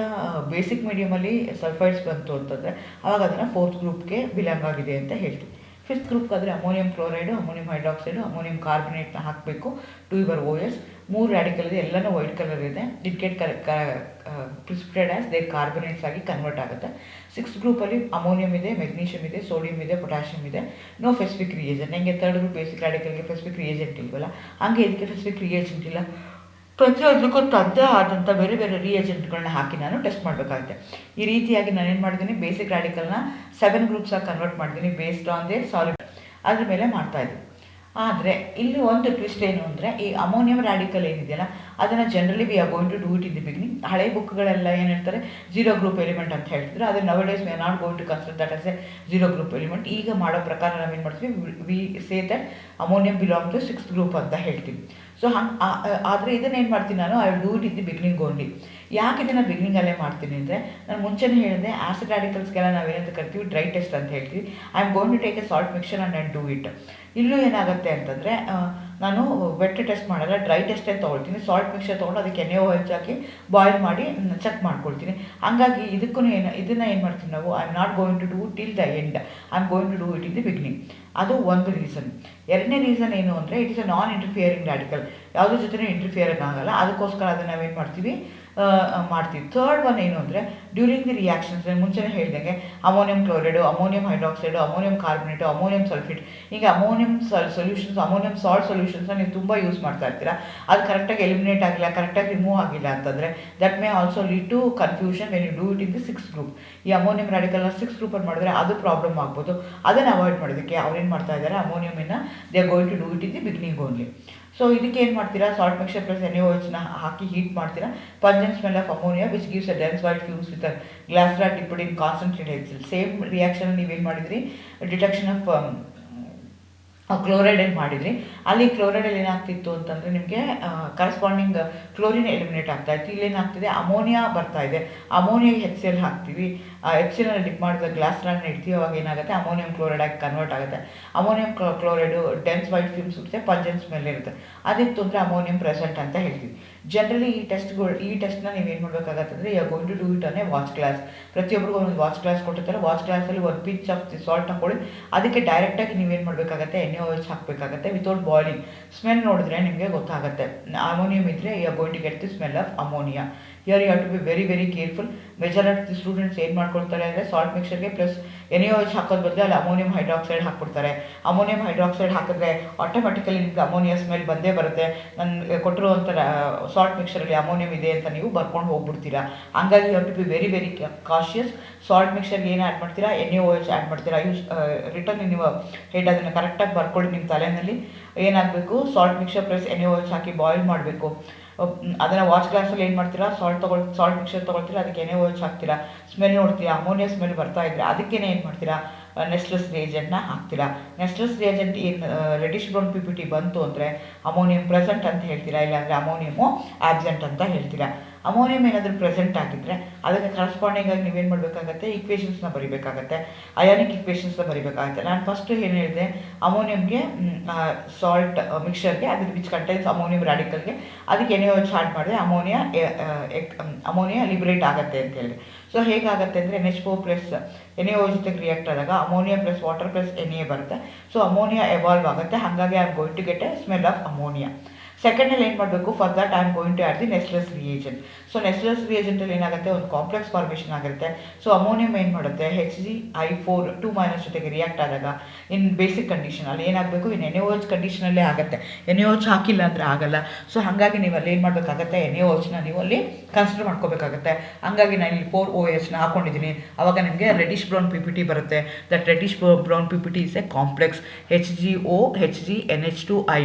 ಬೇಸಿಕ್ ಮೀಡಿಯಮಲ್ಲಿ ಸಲ್ಫೈಡ್ಸ್ ಬಂತು ಅಂತಂದರೆ ಆವಾಗ ಅದನ್ನು ಫೋರ್ತ್ ಗ್ರೂಪ್ಗೆ ಬಿಲಾಂಗ್ ಆಗಿದೆ ಅಂತ ಹೇಳ್ತೀವಿ. ಫಿಫ್ತ್ ಗ್ರೂಪ್ಗಾದರೆ ammonium chloride, ammonium hydroxide, ammonium ಕಾರ್ಬನೇಟ್ನ ಹಾಕಬೇಕು ಟು ಯುವರ್ OS. 3 ರಾಡಿಕಲ್ ಇದೆ, ಎಲ್ಲನೂ ವೈಟ್ ಕಲರ್ ಇದೆ. It get precipitated as their carbonates ಆಗಿ ಕನ್ವರ್ಟ್ ಆಗುತ್ತೆ. ಸಿಕ್ಸ್ತ್ ಗ್ರೂಪಲ್ಲಿ ಅಮೋನಿಯಂ ಇದೆ, ಮೆಗ್ನೀಷಿಯಮ್ ಇದೆ, ಸೋಡಿಯಂ ಇದೆ, ಪೊಟ್ಯಾಷಿಯಮ್ ಇದೆ. No specific reagent. ನನಗೆ ಥರ್ಡ್ ಗ್ರೂಪ್ ಬೇಸಿಕ್ ರಾಡಿಕಲ್ಗೆ ಫೆಸಿಫಿಕ್ ರಿಯೇಜೆಂಟ್ ಇಲ್ವಲ್ಲ, ಹಾಗೆ ಇದಕ್ಕೆ ಫೆಸಿಫಿಕ್ ರಿಯೇಜೆಂಟ್ ಇಲ್ಲ. ಪ್ರತಿಯೊಂದಕ್ಕೂ ತದ್ದೇ ಆದಂಥ ಬೇರೆ ಬೇರೆ ರಿಯೇಜೆಂಟ್ಗಳನ್ನ ಹಾಕಿ ನಾನು ಟೆಸ್ಟ್ ಮಾಡಬೇಕಾಗುತ್ತೆ. ಈ ರೀತಿಯಾಗಿ ನಾನು ಏನು ಮಾಡಿದ್ದೀನಿ, ಬೇಸಿಕ್ ರಾಡಿಕಲ್ನ 7 ಗ್ರೂಪ್ಸಾಗಿ ಕನ್ವರ್ಟ್ ಮಾಡಿದ್ದೀನಿ ಬೇಸ್ಡ್ ಆನ್ ದೇರ್ ಸಾಲಿಡ್. ಅದ್ರ ಮೇಲೆ ಮಾಡ್ತಾಯಿದ್ದೀನಿ. ಆದರೆ ಇಲ್ಲಿ ಒಂದು ಟ್ವಿಸ್ಟ್ ಏನು ಅಂದರೆ, ಈ ಅಮೋನಿಯಂ ರಾಡಿಕಲ್ ಏನಿದೆಯಲ್ಲ ಅದನ್ನು generally we are going to do it in the beginning. ಹಳೆ ಬುಕ್ಗಳೆಲ್ಲ ಏನು ಹೇಳ್ತಾರೆ, 0 ಗ್ರೂಪ್ ಎಲಿಮೆಂಟ್ ಅಂತ ಹೇಳ್ತಿದ್ರು. ಆದರೆ nowadays we are not going to consider that as a 0 group element. ಈಗ ಮಾಡೋ ಪ್ರಕಾರ ನಾವೇನು ಮಾಡ್ತೀವಿ, we say that ammonium belong to 6th group ಅಂತ ಹೇಳ್ತೀವಿ. ಸೊ ಆದರೆ ಇದನ್ನೇನು ಮಾಡ್ತೀನಿ ನಾನು, I will do it in the beginning only. ಯಾಕೆ ಇದನ್ನು ಬಿಗಿನಿಂಗಲ್ಲೇ ಮಾಡ್ತೀನಿ ಅಂದರೆ, ನಾನು ಮುಂಚೆನೇ ಹೇಳಿದೆ ಆಸಿಡ್ ರಾಡಿಕಲ್ಸ್ಗೆಲ್ಲ ನಾವೇನಂತ ಕರಿತೀವಿ, ಡ್ರೈ ಟೆಸ್ಟ್ ಅಂತ ಹೇಳ್ತೀವಿ. I am going to take a salt mixture and do it. ಇಲ್ಲೂ ಏನಾಗುತ್ತೆ ಅಂತಂದರೆ ನಾನು ವೆಟ್ ಟೆಸ್ಟ್ ಮಾಡಲ್ಲ, ಡ್ರೈ ಟೆಸ್ಟೇ ತೊಗೊಳ್ತೀನಿ. ಸಾಲ್ಟ್ ಮಿಕ್ಸರ್ ತೊಗೊಂಡು ಅದಕ್ಕೆ NaOH ಹಾಕಿ ಬಾಯ್ಲ್ ಮಾಡಿ ಚೆಕ್ ಮಾಡ್ಕೊಳ್ತೀನಿ. ಹಂಗಾಗಿ ಇದಕ್ಕೂ ಇದನ್ನು ಏನು ಮಾಡ್ತೀನಿ ನಾವು, I am not going to do till the end, I am going to do it in the beginning. ಅದು ಒಂದು ರೀಸನ್. ಎರಡನೇ ರೀಸನ್ ಏನು ಅಂದರೆ, it is a non interfering radical, ಯಾವುದ್ರ ಜೊತೆ ಇಂಟರ್ಫಿಯರಿಂಗ್ ಆಗಲ್ಲ, ಅದಕ್ಕೋಸ್ಕರ ಅದನ್ನು ನಾವೇನು ಮಾಡ್ತೀವಿ, ಮಾಡ್ತೀವಿ. ಥರ್ಡ್ ಒನ್ ಏನು ಅಂದರೆ, ಡ್ಯೂರಿಂಗ್ ದಿ ರಿಯಾಕ್ಷನ್ಸ್ ಮುಂಚೆನೇ ಹೇಳಿದಂಗೆ ammonium chloride, ammonium hydroxide, ammonium carbonate, ammonium sulphate, ಈಗ ಅಮೋನಿಯಂ ಸೊಲ್ಯೂಷನ್ಸ್, ಅಮೋನಿಯಂ ಸಾಲ್ಟ್ ಸೊಲ್ಯೂಷನ್ಸ್ನ ನೀವು ತುಂಬ ಯೂಸ್ ಮಾಡ್ತಾ ಇರ್ತೀರಾ. ಅದು ಕರೆಕ್ಟಾಗಿ ಎಲಿಮಿನೇಟ್ ಆಗಿಲ್ಲ, ಕರೆಕ್ಟಾಗಿ ರಿಮೂವ್ ಆಗಿಲ್ಲ ಅಂತಂದರೆ that may also lead to confusion when you do it in the 6th group. ಈ ಅಮೋನಿಯಂ ರ್ಯಾಡಿಕಲ್ನ 6th ಗ್ರೂಪಲ್ಲಿ ಮಾಡಿದ್ರೆ ಅದು ಪ್ರಾಬ್ಲಮ್ ಆಗ್ಬೋದು. ಅದನ್ನು ಅವಾಯ್ಡ್ ಮಾಡೋದಕ್ಕೆ ಅವ್ರೇನು ಮಾಡ್ತಾ ಇದ್ದಾರೆ, ಅಮೋನಿಯಮನ್ನು they are going to do it in the beginning only. So ಇದಕ್ಕೆ ಏನು ಮಾಡ್ತೀರಾ, ಸಾಲ್ಟ್ ಮಿಕ್ಸರ್ ಪ್ಲಸ್ NaOHನ ಹಾಕಿ ಹೀಟ್ ಮಾಡ್ತೀರಾ. Pungent smell of ammonia which gives a dense white fumes with glass rod dipped in concentrated HCl. Same reaction ನೀವೇನು ಮಾಡಿದ್ರಿ, detection of ಕ್ಲೋರೈಡಲ್ಲಿ ಮಾಡಿದ್ರಿ. ಅಲ್ಲಿ ಕ್ಲೋರೈಡಲ್ಲಿ ಏನಾಗ್ತಿತ್ತು ಅಂತಂದರೆ ನಿಮಗೆ ಕರೆಸ್ಪಾಂಡಿಂಗ್ ಕ್ಲೋರಿನ್ ಎಲಿಮಿನೇಟ್ ಆಗ್ತಾ ಇತ್ತು. ಇಲ್ಲೇನಾಗ್ತಿದೆ, ಅಮೋನಿಯಾ ಬರ್ತಾ ಇದೆ. ಅಮೋನಿಯಾಗೆ HCl ಹಾಕ್ತೀವಿ, HCl ಡಿಪ್ ಮಾಡಿದ ಗ್ಲಾಸ್ ರಾಡ್ನ ಇಡ್ತೀವಿ, ಅವಾಗ ಏನಾಗುತ್ತೆ, ಅಮೋನಿಯಂ ಕ್ಲೋರೈಡ್ ಆಗಿ ಕನ್ವರ್ಟ್ ಆಗುತ್ತೆ. Ammonium chloride dense white fumes ಇರುತ್ತೆ, ಪಂಜೆಂಟ್ ಸ್ಮೆಲ್ ಇರುತ್ತೆ. ಅದಿತ್ತು ಅಂದರೆ ಅಮೋನಿಯಂ ಪ್ರೆಸೆಂಟ್ ಅಂತ ಹೇಳ್ತೀವಿ. ಜನರಲಿ ಈ ಟೆಸ್ಟ್ನ ನೀವೇನು ಮಾಡಬೇಕಾಗತ್ತೆ ಅಂದರೆ, you are going to do it on a watch glass. ಪ್ರತಿಯೊಬ್ಬರಿಗೂ ಒಂದು ವಾಚ್ ಗ್ಲಾಸ್ ಕೊಟ್ಟಿರ್ತಾರೆ. ವಾಚ್ ಗ್ಲಾಸಲ್ಲಿ ಒಂದು ಪಿಂಚ್ ಆಫ್ ಸಾಲ್ಟ್ ಹಾಕೊಳ್ಳಿ. ಅದಕ್ಕೆ ಡೈರೆಕ್ಟಾಗಿ ನೀವೇನು ಮಾಡಬೇಕಾಗತ್ತೆ, NaOH ಹಾಕಬೇಕಾಗತ್ತೆ ವಿತೌಟ್ ಬಾಯ್ಲಿಂಗ್. ಸ್ಮೆಲ್ ನೋಡಿದ್ರೆ ನಿಮಗೆ ಗೊತ್ತಾಗುತ್ತೆ, ಅಮೋನಿಯಂ ಇದ್ದರೆ you are going to get the smell of ammonia. Here you have to be very very careful. Majority the students ಏನು ಮಾಡ್ಕೊಳ್ತಾರೆ ಅಂದರೆ, ಸಾಲ್ಟ್ ಮಿಕ್ಸರ್ಗೆ ಪ್ಲಸ್ NaOH ಹಾಕೋದು ಬದಲು ಅಲ್ಲಿ ಅಮೋನಿಯಂ ಹೈಡ್ರಾಕ್ಸೈಡ್ ಹಾಕ್ಬಿಡ್ತಾರೆ. ಅಮೋನಿಯಂ ಹೈಡ್ರಾಕ್ಸೈಡ್ ಹಾಕಿದ್ರೆ ಆಟೋಮೆಟಿಕಲಿ ನಿಮಗೆ ಅಮೋನಿಯಾ ಸ್ಮೆಲ್ ಬಂದೇ ಬರುತ್ತೆ. ನಾನು ಕೊಟ್ಟಿರುವಂಥ ಸಾಲ್ಟ್ ಮಿಕ್ಸರಲ್ಲಿ ಅಮೋನಿಯಂ ಇದೆ ಅಂತ ನೀವು ಬರ್ಕೊಂಡು ಹೋಗ್ಬಿಡ್ತೀರಾ. ಹಂಗಾಗಿ you have to be very very cautious. Salt ಮಿಕ್ಸರ್ಗೆ ಏನು ಆ್ಯಡ್ ಮಾಡ್ತೀರಾ, NaOH ಆ್ಯಡ್ ಮಾಡ್ತೀರಾ. ರಿಟರ್ನ್ ನೀವು ಹೆಡ್ ಅದನ್ನು ಕರೆಕ್ಟಾಗಿ ಬರ್ಕೊಳ್ಳಿ ನಿಮ್ಮ ತಲೆಯಲ್ಲಿ. ಏನಾಗಬೇಕು, ಸಾಲ್ಟ್ ಮಿಕ್ಸರ್ ಪ್ಲಸ್ NaOH ಹಾಕಿ ಬಾಯ್ಲ್ ಮಾಡಬೇಕು. ಅದನ್ನು ವಾಚ್ ಗ್ಲಾಸಲ್ಲಿ ಏನು ಮಾಡ್ತೀರಾ, ಸಾಲ್ಟ್ ಮಿಕ್ಸರ್ ತೊಗೊಳ್ತೀರಾ, ಅದಕ್ಕೆ NaOH ಹಾಕ್ತೀರಾ. ಸ್ಮೆಲ್ ನೋಡ್ತೀರಾ, ಅಮೋನಿಯಾ ಸ್ಮೆಲ್ ಬರ್ತಾ ಇದ್ದರೆ ಅದಕ್ಕೇ ಏನು ಮಾಡ್ತೀರಾ, ನೆಸ್ಲೆಸ್ ರಿಯೇಜೆಂಟ್ನ ಹಾಕ್ತೀರಾ. ನೆಸ್ಲೆಸ್ ರಿಯೇಜೆಂಟ್ ಏನು ರೆಡಿಶ್ ಬ್ರೌನ್ PPT ಬಂತು ಅಂದರೆ ಅಮೋನಿಯಂ ಪ್ರೆಸೆಂಟ್ ಅಂತ ಹೇಳ್ತೀರಾ, ಇಲ್ಲಾಂದರೆ ಅಮೋನಿಯಮು ಆಬ್ಸೆಂಟ್ ಅಂತ ಹೇಳ್ತೀರಾ. ಅಮೋನಿಯಂ ಏನಾದರೂ ಪ್ರೆಸೆಂಟ್ ಆಗಿದ್ದರೆ ಅದಕ್ಕೆ ಕರೆಸ್ಪಾಂಡಿಂಗ್ ಆಗಿ ನೀವೇನು ಮಾಡಬೇಕಾಗತ್ತೆ, ಈಕ್ವೇಷನ್ಸ್ನ ಬರೀಬೇಕಾಗತ್ತೆ, ಅಯಾನಿಕ್ ಈಕ್ವೇಷನ್ಸ್ನ ಬರೀಬೇಕಾಗತ್ತೆ. ನಾನು ಫಸ್ಟು ಏನು ಹೇಳಿದೆ, ಅಮೋನಿಯಂಗೆ ಸಾಲ್ಟ್ ಮಿಕ್ಸರ್ಗೆ ಅದ್ರ ವಿಚ್ ಕಂಟೈನ್ಸ್ ಅಮೋನಿಯಂ ರ್ಯಾಡಿಕಲ್ಗೆ ಅದಕ್ಕೆ NaOH ಆ್ಯಡ್ ಮಾಡಿದ್ರೆ ಅಮೋನಿಯಾ ಲಿಬ್ರೇಟ್ ಆಗುತ್ತೆ ಅಂತ ಹೇಳಿದೆ. ಸೊ ಹೇಗಾಗುತ್ತೆ ಅಂದರೆ, NH4 ಪ್ಲಸ್ NaOH ಜೊತೆಗೆ ರಿಯಾಕ್ಟ್ ಆದಾಗ ammonia plus water plus Na ಬರುತ್ತೆ. ಸೊ ಅಮೋನಿಯಾ ಎವಾಲ್ವ್ ಆಗುತ್ತೆ. ಹಾಗಾಗಿ I am going to get a smell of ammonia. ಸೆಕೆಂಡಲ್ಲಿ ಏನು ಮಾಡಬೇಕು, for that I am going to add the Nessler's reagent. So Nessler's ರಿಯೇಜೆಂಟಲ್ಲಿ ಏನಾಗುತ್ತೆ, ಒಂದು ಕಾಂಪ್ಲೆಕ್ಸ್ ಫಾರ್ಮೇಷನ್ ಆಗಿರುತ್ತೆ. ಸೊ ಅಮೋನಿಯಂ ಏನು ಮಾಡುತ್ತೆ, HgI4 2- ಜೊತೆಗೆ ರಿಯಾಕ್ಟ್ ಆದಾಗ ಇನ್ ಬೇಸಿಕ್ ಕಂಡೀಷನ್ ಅಲ್ಲಿ ಏನಾಗಬೇಕು, ಇನ್ NaOH ಕಂಡೀಷನಲ್ಲೇ ಆಗುತ್ತೆ. NaOH ಹಾಕಿಲ್ಲ ಅಂದರೆ ಆಗಲ್ಲ. ಸೊ ಹಾಗಾಗಿ ನೀವು ಅಲ್ಲಿ ಏನು ಮಾಡಬೇಕಾಗತ್ತೆ, NaOHನ ನೀವು ಅಲ್ಲಿ ಕನ್ಸಿಡರ್ ಮಾಡ್ಕೋಬೇಕಾಗತ್ತೆ. ಹಾಗಾಗಿ ನಾನು ಇಲ್ಲಿ 4OHನ ಹಾಕೊಂಡಿದ್ದೀನಿ. ಆವಾಗ ನಿಮಗೆ ರೆಡಿಶ್ ಬ್ರೌನ್ PPT ಬರುತ್ತೆ. That reddish brown PPT is a complex HgO HgNH2I.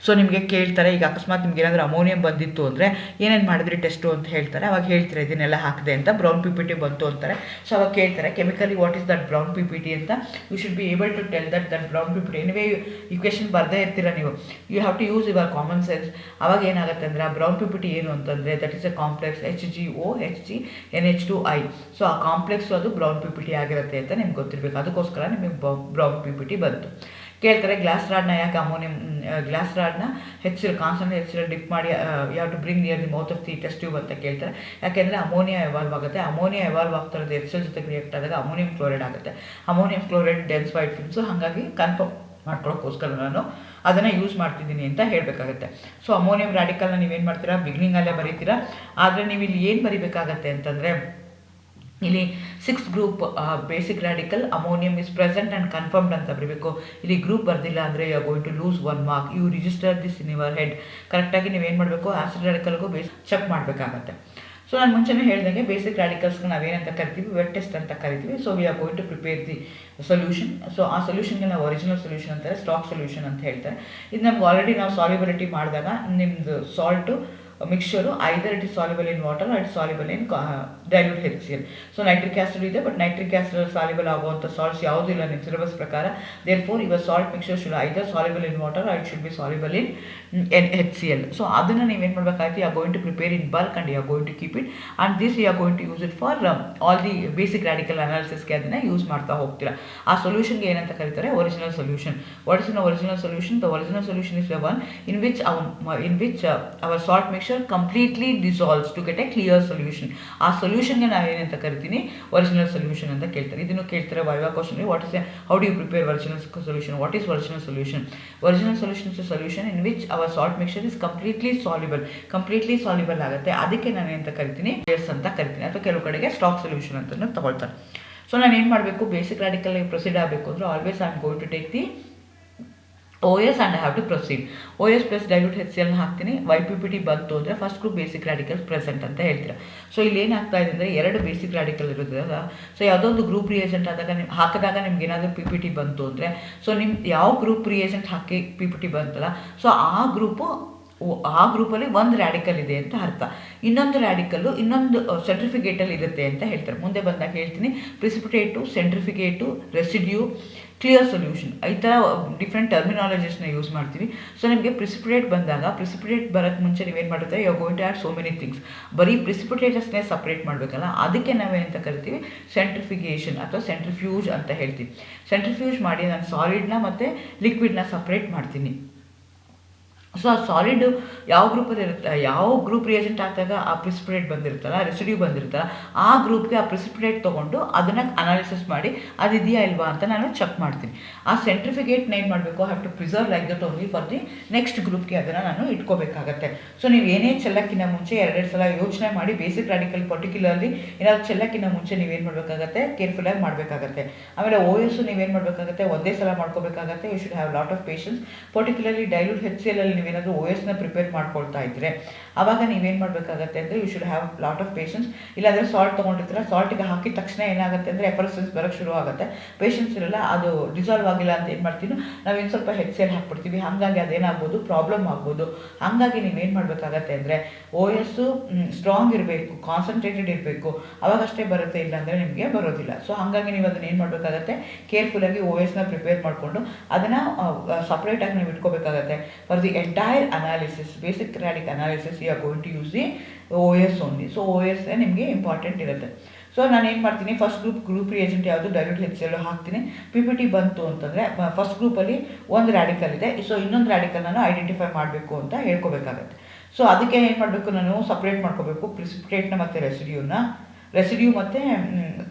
So ನಿಮಗೆ ಕೇಳ್ತಾರೆ, ಈಗ ಅಕಸ್ಮಾತ್ ನಿಮ್ಗೆ ಏನಾದರೂ ಅಮೋನಿಯಂ ಬಂದಿತ್ತು ಅಂದರೆ ಏನೇನು ಮಾಡಿದ್ರಿ ಟೆಸ್ಟು ಅಂತ ಹೇಳ್ತಾರೆ. ಅವಾಗ ಹೇಳ್ತಾರೆ ಇದನ್ನೆಲ್ಲ ಹಾಕಿದೆ ಅಂತ, ಬ್ರೌನ್ PPT ಬಂತು ಅಂತಾರೆ. ಸೊ ಅವಾಗ ಕೇಳ್ತಾರೆ chemically what is that brown PPT ಅಂತ. You should be able to tell that brown PPT. Anyway equation ಬರದೇ ಇರ್ತೀರ ನೀವು, you have to use your common sense. ಅವಾಗ ಏನಾಗುತ್ತೆ ಅಂದರೆ, ಆ ಬ್ರೌನ್ PPT ಏನು ಅಂತಂದರೆ that is a complex HgO HgNH2I. So ಆ ಕಾಂಪ್ಲೆಕ್ಸು ಅದು ಬ್ರೌನ್ PPT ಆಗಿರುತ್ತೆ ಅಂತ ನಿಮ್ಗೆ ಗೊತ್ತಿರಬೇಕು. ಅದಕ್ಕೋಸ್ಕರ ನಿಮಗೆ ಬ್ರೌನ್ PPT ಬಂತು. ಕೇಳ್ತಾರೆ ಗ್ಲಾಸ್ ರಾಡ್ನ ಯಾಕೆ ಅಮೋನಿಯಂ, ಗ್ಲಾಸ್ ರಾಡ್ನ ಕಾನ್ಸ್ಟೆಂಟ್ HCl ಡಿಪ್ ಮಾಡಿ you have to bring near the mouth of the test tube ಅಂತ ಕೇಳ್ತಾರೆ. ಯಾಕೆಂದರೆ ಅಮೋನಿಯಾ ಎವಾಲ್ವ್ ಆಗುತ್ತೆ. ಅಮೋನಿಯಾ ಎವಾಲ್ವ್ ಆಗ್ತಾ ಇರೋದು HCl ಜೊತೆಗೆ ರಿಯಾಕ್ಟ್ ಆದಾಗ ಅಮೋನಿಯಂ ಕ್ಲೋರೈಡ್ ಆಗುತ್ತೆ. Ammonium chloride dense white films. ಹಾಗಾಗಿ ಕನ್ಫರ್ಮ್ ಮಾಡ್ಕೊಳ್ಳೋಕ್ಕೋಸ್ಕರ ನಾನು ಅದನ್ನು ಯೂಸ್ ಮಾಡ್ತಿದ್ದೀನಿ ಅಂತ ಹೇಳಬೇಕಾಗತ್ತೆ. ಸೊ ಅಮೋನಿಯಂ ರ್ಯಾಡಿಕಲ್ನ ನೀವೇನು ಮಾಡ್ತೀರಾ, ಬಿಗಿನಿಂಗಲ್ಲೇ ಬರೀತೀರಾ. ಆದರೆ ನೀವು ಇಲ್ಲಿ ಏನು ಬರೀಬೇಕಾಗತ್ತೆ ಅಂತಂದರೆ, ಇಲ್ಲಿ 6th group basic radical ammonium is present and confirmed ಅಂತ ಬರಬೇಕು. ಇಲ್ಲಿ ಗ್ರೂಪ್ ಬರ್ದಿಲ್ಲ ಅಂದರೆ you are going to lose 1 mark. You register this in your head. ಕರೆಕ್ಟಾಗಿ ನೀವೇನು ಮಾಡಬೇಕು, ಆಸಿಡ್ ರ್ಯಾಡಿಕಲ್ಗೂ ಚೆಕ್ ಮಾಡಬೇಕಾಗತ್ತೆ. ಸೊ ನಾನು ಮುಂಚೆನೇ ಹೇಳಿದಂಗೆ ಬೇಸಿಕ್ ರ್ಯಾಡಿಕಲ್ಸ್ಗೆ ನಾವೇನಂತ ಕರಿತೀವಿ, ವೆಟ್ ಟೆಸ್ಟ್ ಅಂತ ಕರಿತೀವಿ. So we are going to prepare the solution. So ಆ ಸೊಲ್ಯೂಷನ್ಗೆ ನಾವು ಒರಿಜಿನಲ್ ಸೊಲ್ಯೂಷನ್ ಅಂತಾರೆ, ಸ್ಟಾಕ್ ಸೊಲ್ಯೂಷನ್ ಅಂತ ಹೇಳ್ತಾರೆ. ಇದು ನಮ್ಗೆ ಆಲ್ರೆಡಿ ನಾವು ಸಾಲ್ಯುಬಿಲಿಟಿ ಮಾಡಿದಾಗ ನಿಮ್ಮದು salt mixture either it is soluble in water or it soluble in dilute HCl. So nitric acid ಇದೆ, ಬಟ್ ನೈಟ್ರಿಕ್ ಆಸಿಡ್ ಸಾಲ್ಯುಬಲ್ ಆಗುವಂಥ ಸಾಲ್ಟ್ಸ್ ಯಾವುದೂ ಇಲ್ಲ ನಿಮ್ಮ ಸಿಲೆಬಸ್ ಪ್ರಕಾರ. Therefore your salt mixture should either soluble in water or it should be soluble in HCl. So ಅದನ್ನು ನೀವೇನು ಮಾಡಬೇಕಾಯ್ತು, you are going to prepare in bulk and you are going to keep it, and this you are going to use it for all the basic radical ಅನಾಲಿಸಿಸ್ಗೆ ಅದನ್ನು use ಮಾಡ್ತಾ ಹೋಗ್ತೀರಾ. ಆ ಸೊಲ್ಯೂಷನ್ಗೆ ಏನಂತ ಕರೀತಾರೆ, original solution. What is original solution? The original solution is the one in which our salt mixture completely dissolves to get a clear solution. ಆ ಸೊಲ್ಯೂಷನ್ಗೆ ನಾವು ಏನಂತ ಕರಿತೀನಿ, ಒರಿಜಿನಲ್ ಸೊಲ್ಯೂಷನ್ ಅಂತ ಕೇಳ್ತಾರೆ. ಇದನ್ನು ಕೇಳ್ತಾರೆ viva question. What is how do you prepare original solution? What is original solution? Original solution is a solution in which our salt mixture is completely soluble ಆಗುತ್ತೆ. ಅದಕ್ಕೆ ನಾನು ಏನಂತ ಕರಿತೀನಿ, OS ಅಂತ ಕರಿತೀನಿ, ಅಥವಾ ಕೆಲವು ಕಡೆಗೆ ಸ್ಟಾಕ್ ಸೊಲ್ಯೂಷನ್ ಅಂತ ತಗೊಳ್ತಾರೆ. ಸೊ ನಾನು ಏನು ಮಾಡಬೇಕು, ಬೇಸಿಕ್ ರಾಡಿಕಲ್ ಪ್ರೊಸೀಡ್ ಆಗಬೇಕು ಅಂದರೆ always I am going to take the OS and I have to proceed. OS plus dilute HCl ಹಾಕ್ತೀನಿ. YPPT ಬಂತು ಅಂದರೆ first group basic radicals present ಅಂತ ಹೇಳ್ತೀರಾ. ಸೊ ಇಲ್ಲಿ ಏನಾಗ್ತಾ ಇದೆ ಅಂದರೆ ಎರಡು ಬೇಸಿಕ್ ರಾಡಿಕಲ್ ಇರೋದ್ರಲ್ಲ, ಸೊ ಯಾವುದೋ ಒಂದು ಗ್ರೂಪ್ ರಿಯೇಜೆಂಟ್ ಆದಾಗ ಹಾಕಿದಾಗ ನಿಮ್ಗೆ ಏನಾದರೂ PPT ಬಂತು ಅಂದರೆ, ಸೊ ನಿಮ್ಮ ಯಾವ ಗ್ರೂಪ್ ರಿಯೇಜೆಂಟ್ ಹಾಕಿ PPT ಬಂತಲ್ಲ, ಸೊ ಆ ಗ್ರೂಪಲ್ಲಿ ಒಂದು ರ್ಯಾಡಿಕಲ್ ಇದೆ ಅಂತ ಅರ್ಥ. ಇನ್ನೊಂದು ರ್ಯಾಡಿಕಲ್ಲು ಇನ್ನೊಂದು ಸೆಂಟ್ರಿಫಿಗೇಟಲ್ಲಿ ಇರುತ್ತೆ ಅಂತ ಹೇಳ್ತಾರೆ. ಮುಂದೆ ಬಂದಾಗ ಹೇಳ್ತೀನಿ. Precipitate, centrifugate, residue, clear solution, ಈ ಥರ ಡಿಫ್ರೆಂಟ್ ಟರ್ಮಿನಾಲಜೀಸ್ನ ಯೂಸ್ ಮಾಡ್ತೀವಿ. ಸೊ ನಿಮಗೆ ಪ್ರಿಸಿಪಿಟೇಟ್ ಬಂದಾಗ, ಪ್ರಿಸಿಪಿಟೇಟ್ ಬರೋಕ್ಕೆ ಮುಂಚೆ ನೀವೇನು ಮಾಡುತ್ತೆ, you are going to add so many things. ಬರೀ ಪ್ರಿಸಿಪಿಟೇಟಸ್ನೇ ಸಪ್ರೇಟ್ ಮಾಡಬೇಕಲ್ಲ, ಅದಕ್ಕೆ ನಾವೇನಂತ ಕರಿತೀವಿ, ಸೆಂಟ್ರಿಫಿಗೇಷನ್ ಅಥವಾ ಸೆಂಟ್ರಿಫ್ಯೂಜ್ ಅಂತ ಹೇಳ್ತೀವಿ. ಸೆಂಟ್ರಿಫ್ಯೂಜ್ ಮಾಡಿ ನಾನು ಸಾಲಿಡ್ನ ಮತ್ತು ಲಿಕ್ವಿಡ್ನ ಸಪ್ರೇಟ್ ಮಾಡ್ತೀನಿ. ಸೊ ಆ ಸಾಲಿಡು ಯಾವ ಗ್ರೂಪಲ್ಲಿ ಇರುತ್ತೆ, ಯಾವ ಗ್ರೂಪ್ ರಿಯೇಜೆಂಟ್ ಹಾಕಿದಾಗ ಆ ಪ್ರಿಸಿಪಿಟೇಟ್ ಬಂದಿರುತ್ತಲ್ಲ, ರೆಸಿಡ್ಯೂ ಬಂದಿರುತ್ತಲ್ಲ, ಆ ಗ್ರೂಪ್ಗೆ ಆ ಪ್ರಿಸಿಪಿಟೇಟ್ ತೊಗೊಂಡು ಅದನ್ನು ಅನಾಲಿಸಿಸ್ ಮಾಡಿ ಅದಿದೆಯಾ ಇಲ್ವಾ ಅಂತ ನಾನು ಚೆಕ್ ಮಾಡ್ತೀನಿ. ಆ ಸೆಂಟ್ರಿಫಿಗೇಟ್ನ ಏನು ಮಾಡಬೇಕು, have to preserve like that only for the next ಗ್ರೂಪ್ಗೆ ಅದನ್ನು ನಾನು ಇಟ್ಕೋಬೇಕಾಗತ್ತೆ. ಸೊ ನೀವು ಏನೇ ಚೆಲ್ಲಕ್ಕಿಂತ ಮುಂಚೆ ಎರಡೆರಡು ಸಲ ಯೋಚನೆ ಮಾಡಿ, ಬೇಸಿಕ್ ರಾಡಿಕಲ್ ಪರ್ಟಿಕ್ಯುಲರ್ಲಿ ಏನಾದ್ರು ಚೆಲ್ಲಕ್ಕಿಂತ ಮುಂಚೆ ನೀವೇನು ಮಾಡಬೇಕಾಗತ್ತೆ, ಕೇರ್ಫುಲ್ಲಾಗಿ ಮಾಡಬೇಕಾಗತ್ತೆ. ಆಮೇಲೆ OS ನೀವೇನು ಮಾಡಬೇಕಾಗತ್ತೆ, ಒಂದೇ ಸಲ ಮಾಡ್ಕೋಬೇಕಾಗತ್ತೆ. You should have lot of patience. Particularly dilute HCl ಅಲ್ಲಿ ನೀವೇನಾದರೂ OSನ ಪ್ರಿಪೇರ್ ಮಾಡ್ಕೊಳ್ತಾ ಇದ್ದರೆ ಆವಾಗ ನೀವೇನು ಮಾಡಬೇಕಾಗತ್ತೆ ಅಂದರೆ, you should have lot of patience. ಇಲ್ಲಾಂದರೆ ಸಾಲ್ಟ್ ತೊಗೊಂಡಿರ್ತೀರ, ಸಾಲ್ಟಿಗೆ ಹಾಕಿದ ತಕ್ಷಣ ಏನಾಗುತ್ತೆ ಅಂದರೆ ಎಫರೆಸೆನ್ಸ್ ಬರೋಕ್ಕೆ ಶುರು ಆಗುತ್ತೆ. ಪೇಷನ್ಸ್ ಇರಲ್ಲ, ಅದು ಡಿಸಾಲ್ವ್ ಆಗಿಲ್ಲ ಅಂತ ಏನು ಮಾಡ್ತೀವಿ, ನಾವೇನು ಸ್ವಲ್ಪ HCl ಹಾಕ್ಬಿಡ್ತೀವಿ. ಹಾಗಾಗಿ ಅದೇನಾಗ್ಬೋದು, ಪ್ರಾಬ್ಲಮ್ ಆಗ್ಬೋದು. ಹಾಗಾಗಿ ನೀವೇನು ಮಾಡಬೇಕಾಗತ್ತೆ ಅಂದರೆ, OS ಸ್ಟ್ರಾಂಗ್ ಇರಬೇಕು, ಕಾನ್ಸಂಟ್ರೇಟೆಡ್ ಇರಬೇಕು, ಅವಾಗಷ್ಟೇ ಬರುತ್ತೆ, ಇಲ್ಲಾಂದರೆ ನಿಮಗೆ ಬರೋದಿಲ್ಲ. ಸೊ ಹಾಗಾಗಿ ನೀವು ಅದನ್ನು ಏನು ಮಾಡಬೇಕಾಗತ್ತೆ, ಕೇರ್ಫುಲ್ಲಾಗಿ OSನ ಪ್ರಿಪೇರ್ ಮಾಡಿಕೊಂಡು ಅದನ್ನು ಸಪ್ರೇಟಾಗಿ ನೀವು ಇಟ್ಕೋಬೇಕಾಗತ್ತೆ. For the entire analysis, basic radical analysis, you are going to use the OS only. So OS ನಿಮಗೆ ಇಂಪಾರ್ಟೆಂಟ್ ಇರುತ್ತೆ. ಸೊ ನಾನು ಏನು ಮಾಡ್ತೀನಿ, ಫಸ್ಟ್ ಗ್ರೂಪ್ ರಿಯೇಜೆಂಟ್ ಯಾವುದು, ಡೈಲ್ಯೂಟ್ HCl ಹಾಕ್ತೀನಿ. PPT ಬಂತು ಅಂತಂದರೆ ಫಸ್ಟ್ ಗ್ರೂಪಲ್ಲಿ ಒಂದು ರ್ಯಾಡಿಕಲ್ ಇದೆ, ಸೊ ಇನ್ನೊಂದು ರ್ಯಾಡಿಕಲ್ ನಾನು ಐಡೆಂಟಿಫೈ ಮಾಡಬೇಕು ಅಂತ ಹೇಳ್ಕೋಬೇಕಾಗತ್ತೆ. ಸೊ ಅದಕ್ಕೆ ಏನು ಮಾಡಬೇಕು, ನಾನು ಸಪ್ರೇಟ್ ಮಾಡ್ಕೋಬೇಕು ಪ್ರಿಸಿಪಿಟೇಟ್ನ ಮತ್ತು ರೆಸಿಡ್ಯೂ ಮತ್ತು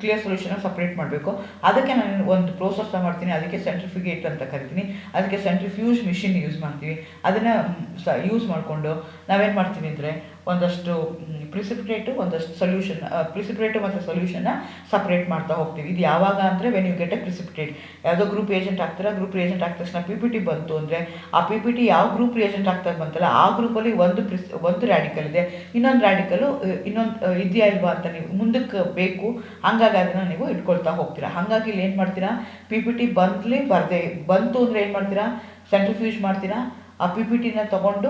ಕ್ಲಿಯರ್ ಸೊಲ್ಯೂಷನ್ನ ಸಪ್ರೇಟ್ ಮಾಡಬೇಕು. ಅದಕ್ಕೆ ನಾನು ಒಂದು ಪ್ರೋಸೆಸ್ನ ಮಾಡ್ತೀನಿ, ಅದಕ್ಕೆ ಸೆಂಟ್ರಿಫಿಗೇಟ್ ಅಂತ ಕರಿತೀನಿ. ಅದಕ್ಕೆ ಸೆಂಟ್ರಿಫ್ಯೂಜ್ ಮಿಷಿನ್ ಯೂಸ್ ಮಾಡ್ತೀವಿ. ಅದನ್ನು ಯೂಸ್ ಮಾಡಿಕೊಂಡು ನಾವೇನು ಮಾಡ್ತೀವಿ ಅಂದರೆ, ಒಂದಷ್ಟು ಪ್ರಿಸಿಪಿಟೇಟು, ಒಂದಷ್ಟು ಸೊಲ್ಯೂಷನ್, ಪ್ರಿಸಿಪಿಟೇಟು ಮತ್ತು ಸೊಲ್ಯೂಷನ್ನ ಸಪ್ರೇಟ್ ಮಾಡ್ತಾ ಹೋಗ್ತೀವಿ. ಇದು ಯಾವಾಗ ಅಂದರೆ, when you get a precipitate, ಯಾವುದೋ ಗ್ರೂಪ್ ಏಜೆಂಟ್ ಆಗ್ತೀರಾ, ಗ್ರೂಪ್ ಏಜೆಂಟ್ ಆಗಿದ ತಕ್ಷಣ PPT ಬಂತು ಅಂದರೆ, ಆ PPT ಯಾವ ಗ್ರೂಪ್ ಏಜೆಂಟ್ ಆಗ್ತಾ ಬಂತಲ್ಲ, ಆ ಗ್ರೂಪಲ್ಲಿ ಒಂದು ರ್ಯಾಡಿಕಲ್ ಇದೆ, ಇನ್ನೊಂದು ರ್ಯಾಡಿಕಲು ಇದೆಯಾ ಇಲ್ವಾ ಅಂತ ನೀವು ಮುಂದಕ್ಕೆ ಬೇಕು. ಹಾಗಾಗಿ ಅದನ್ನು ನೀವು ಇಟ್ಕೊಳ್ತಾ ಹೋಗ್ತೀರಾ. ಹಾಗಾಗಿ ಇಲ್ಲಿ ಏನು ಮಾಡ್ತೀರಾ, PPT ಬಂತು ಅಂದರೆ ಏನು ಮಾಡ್ತೀರಾ, ಸೆಂಟ್ರಿಫ್ಯೂಜ್ ಮಾಡ್ತೀರಾ. ಆ PPTನ ತೊಗೊಂಡು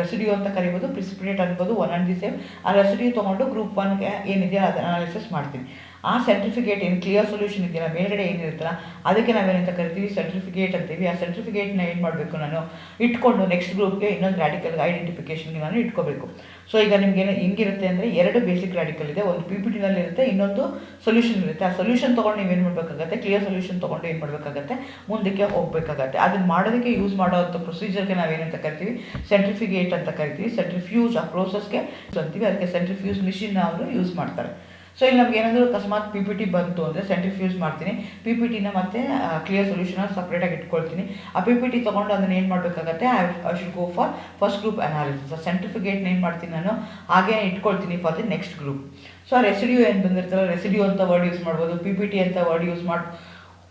ರೆಸಿಡ್ಯೂ ಅಂತ ಕರಿಬೋದು, ಪ್ರಿಸಿಪಿಟೇಟ್ ಅನ್ಬೋದು, ಒನ್ ಆ್ಯಂಡ್ ದಿ ಸೇಮ್. ಆ ರೆಸಿಡ್ಯೂ ತೊಗೊಂಡು ಗ್ರೂಪ್ 1ಗೆ ಏನಿದೆಯಾ ಅದನ್ನು ಅನಾಲಿಸಿಸ್ ಮಾಡ್ತೀನಿ. ಆ ಸೆಂಟ್ರಿಫಿಗೇಟ್ ಏನು ಕ್ಲಿಯರ್ ಸೊಲ್ಯೂಷನ್ ಇದೆಯಲ್ಲ, ಮೇಲ್ಗಡೆ ಏನಿರುತ್ತಲ್ಲ, ಅದಕ್ಕೆ ನಾವೇನಂತ ಕರಿತೀವಿ, ಸೆಂಟ್ರಿಫಿಗೇಟ್ ಅಂತೀವಿ. ಆ ಸೆಂಟ್ರಿಫಿಗೇಟ್ನ ಏನು ಮಾಡಬೇಕು, ನಾನು ಇಟ್ಕೊಂಡು ನೆಕ್ಸ್ಟ್ ಗ್ರೂಪ್ಗೆ ಇನ್ನೊಂದು ರ್ಯಾಡಿಕಲ್ ಐಡೆಂಟಿಫಿಕೇಷನ್ಗೆ ನಾನು ಇಟ್ಕೋಬೇಕು. ಸೊ ಈಗ ನಿಮ್ಗೆ ಹೆಂಗಿರುತ್ತೆ ಅಂದರೆ, ಎರಡು ಬೇಸಿಕ್ ರ್ಯಾಡಿಕಲ್ ಇದೆ, ಒಂದು PPTನಲ್ಲಿ ಇರುತ್ತೆ, ಇನ್ನೊಂದು ಸೊಲ್ಯೂಷನ್ ಇರುತ್ತೆ. ಆ ಸೊಲ್ಯೂಷನ್ ತೊಗೊಂಡು ನೀವೇನು ಮಾಡಬೇಕಾಗತ್ತೆ, ಕ್ಲಿಯರ್ ಸೊಲ್ಯೂಷನ್ ತೊಗೊಂಡು ಏನು ಮಾಡಬೇಕಾಗತ್ತೆ, ಮುಂದಕ್ಕೆ ಹೋಗಬೇಕಾಗತ್ತೆ. ಅದನ್ನು ಮಾಡೋದಕ್ಕೆ ಯೂಸ್ ಮಾಡೋವಂಥ ಪ್ರೊಸೀಜರ್ಗೆ ನಾವೇನಂತ ಕರಿತೀವಿ, ಸೆಂಟ್ರಿಫಿಗೇಟ್ ಅಂತ ಕರಿತೀವಿ. ಸೆಂಟ್ರಿಫ್ಯೂಜ್ ಆ ಪ್ರೋಸೆಸ್ಗೆ ಅಂತೀವಿ, ಅದಕ್ಕೆ ಸೆಂಟ್ರಿಫ್ಯೂಜ್ ಮಿಷಿನ್ನ ಅವರು ಯೂಸ್ ಮಾಡ್ತಾರೆ. ಸೊ ಇಲ್ಲಿ ನಮ್ಗೆ ಏನಾದರೂ ಅಕಸ್ಮಾತ್ PPT ಬಂತು ಅಂದರೆ ಸೆಂಟ್ರಿಫ್ಯೂಜ್ ಮಾಡ್ತೀನಿ. PPTನ ಮತ್ತು ಕ್ಲಿಯರ್ ಸೊಲ್ಯೂಷನ್ನ ಸಪ್ರೇಟಾಗಿ ಇಟ್ಕೊಳ್ತೀನಿ. ಆ PPT ತೊಗೊಂಡು ಅದನ್ನು ಏನು ಮಾಡಬೇಕಾಗತ್ತೆ, I should go for first group analysis. ಆ ಸೆಂಟ್ರಿಫಿಗೇಟ್ನ ಏನು ಮಾಡ್ತೀನಿ, ನಾನು ಹಾಗೇ ಇಟ್ಕೊಳ್ತೀನಿ for the next group. So ಆ ರೆಸಿಡ್ಯೂ ಏನು ಬಂದಿರ್ತಲ್ಲ, ರೆಸಿಡ್ಯೂ ಅಂತ ವರ್ಡ್ ಯೂಸ್ ಮಾಡ್ಬೋದು, PPT ಅಂತ ವರ್ಡ್ ಯೂಸ್ ಮಾಡಿ,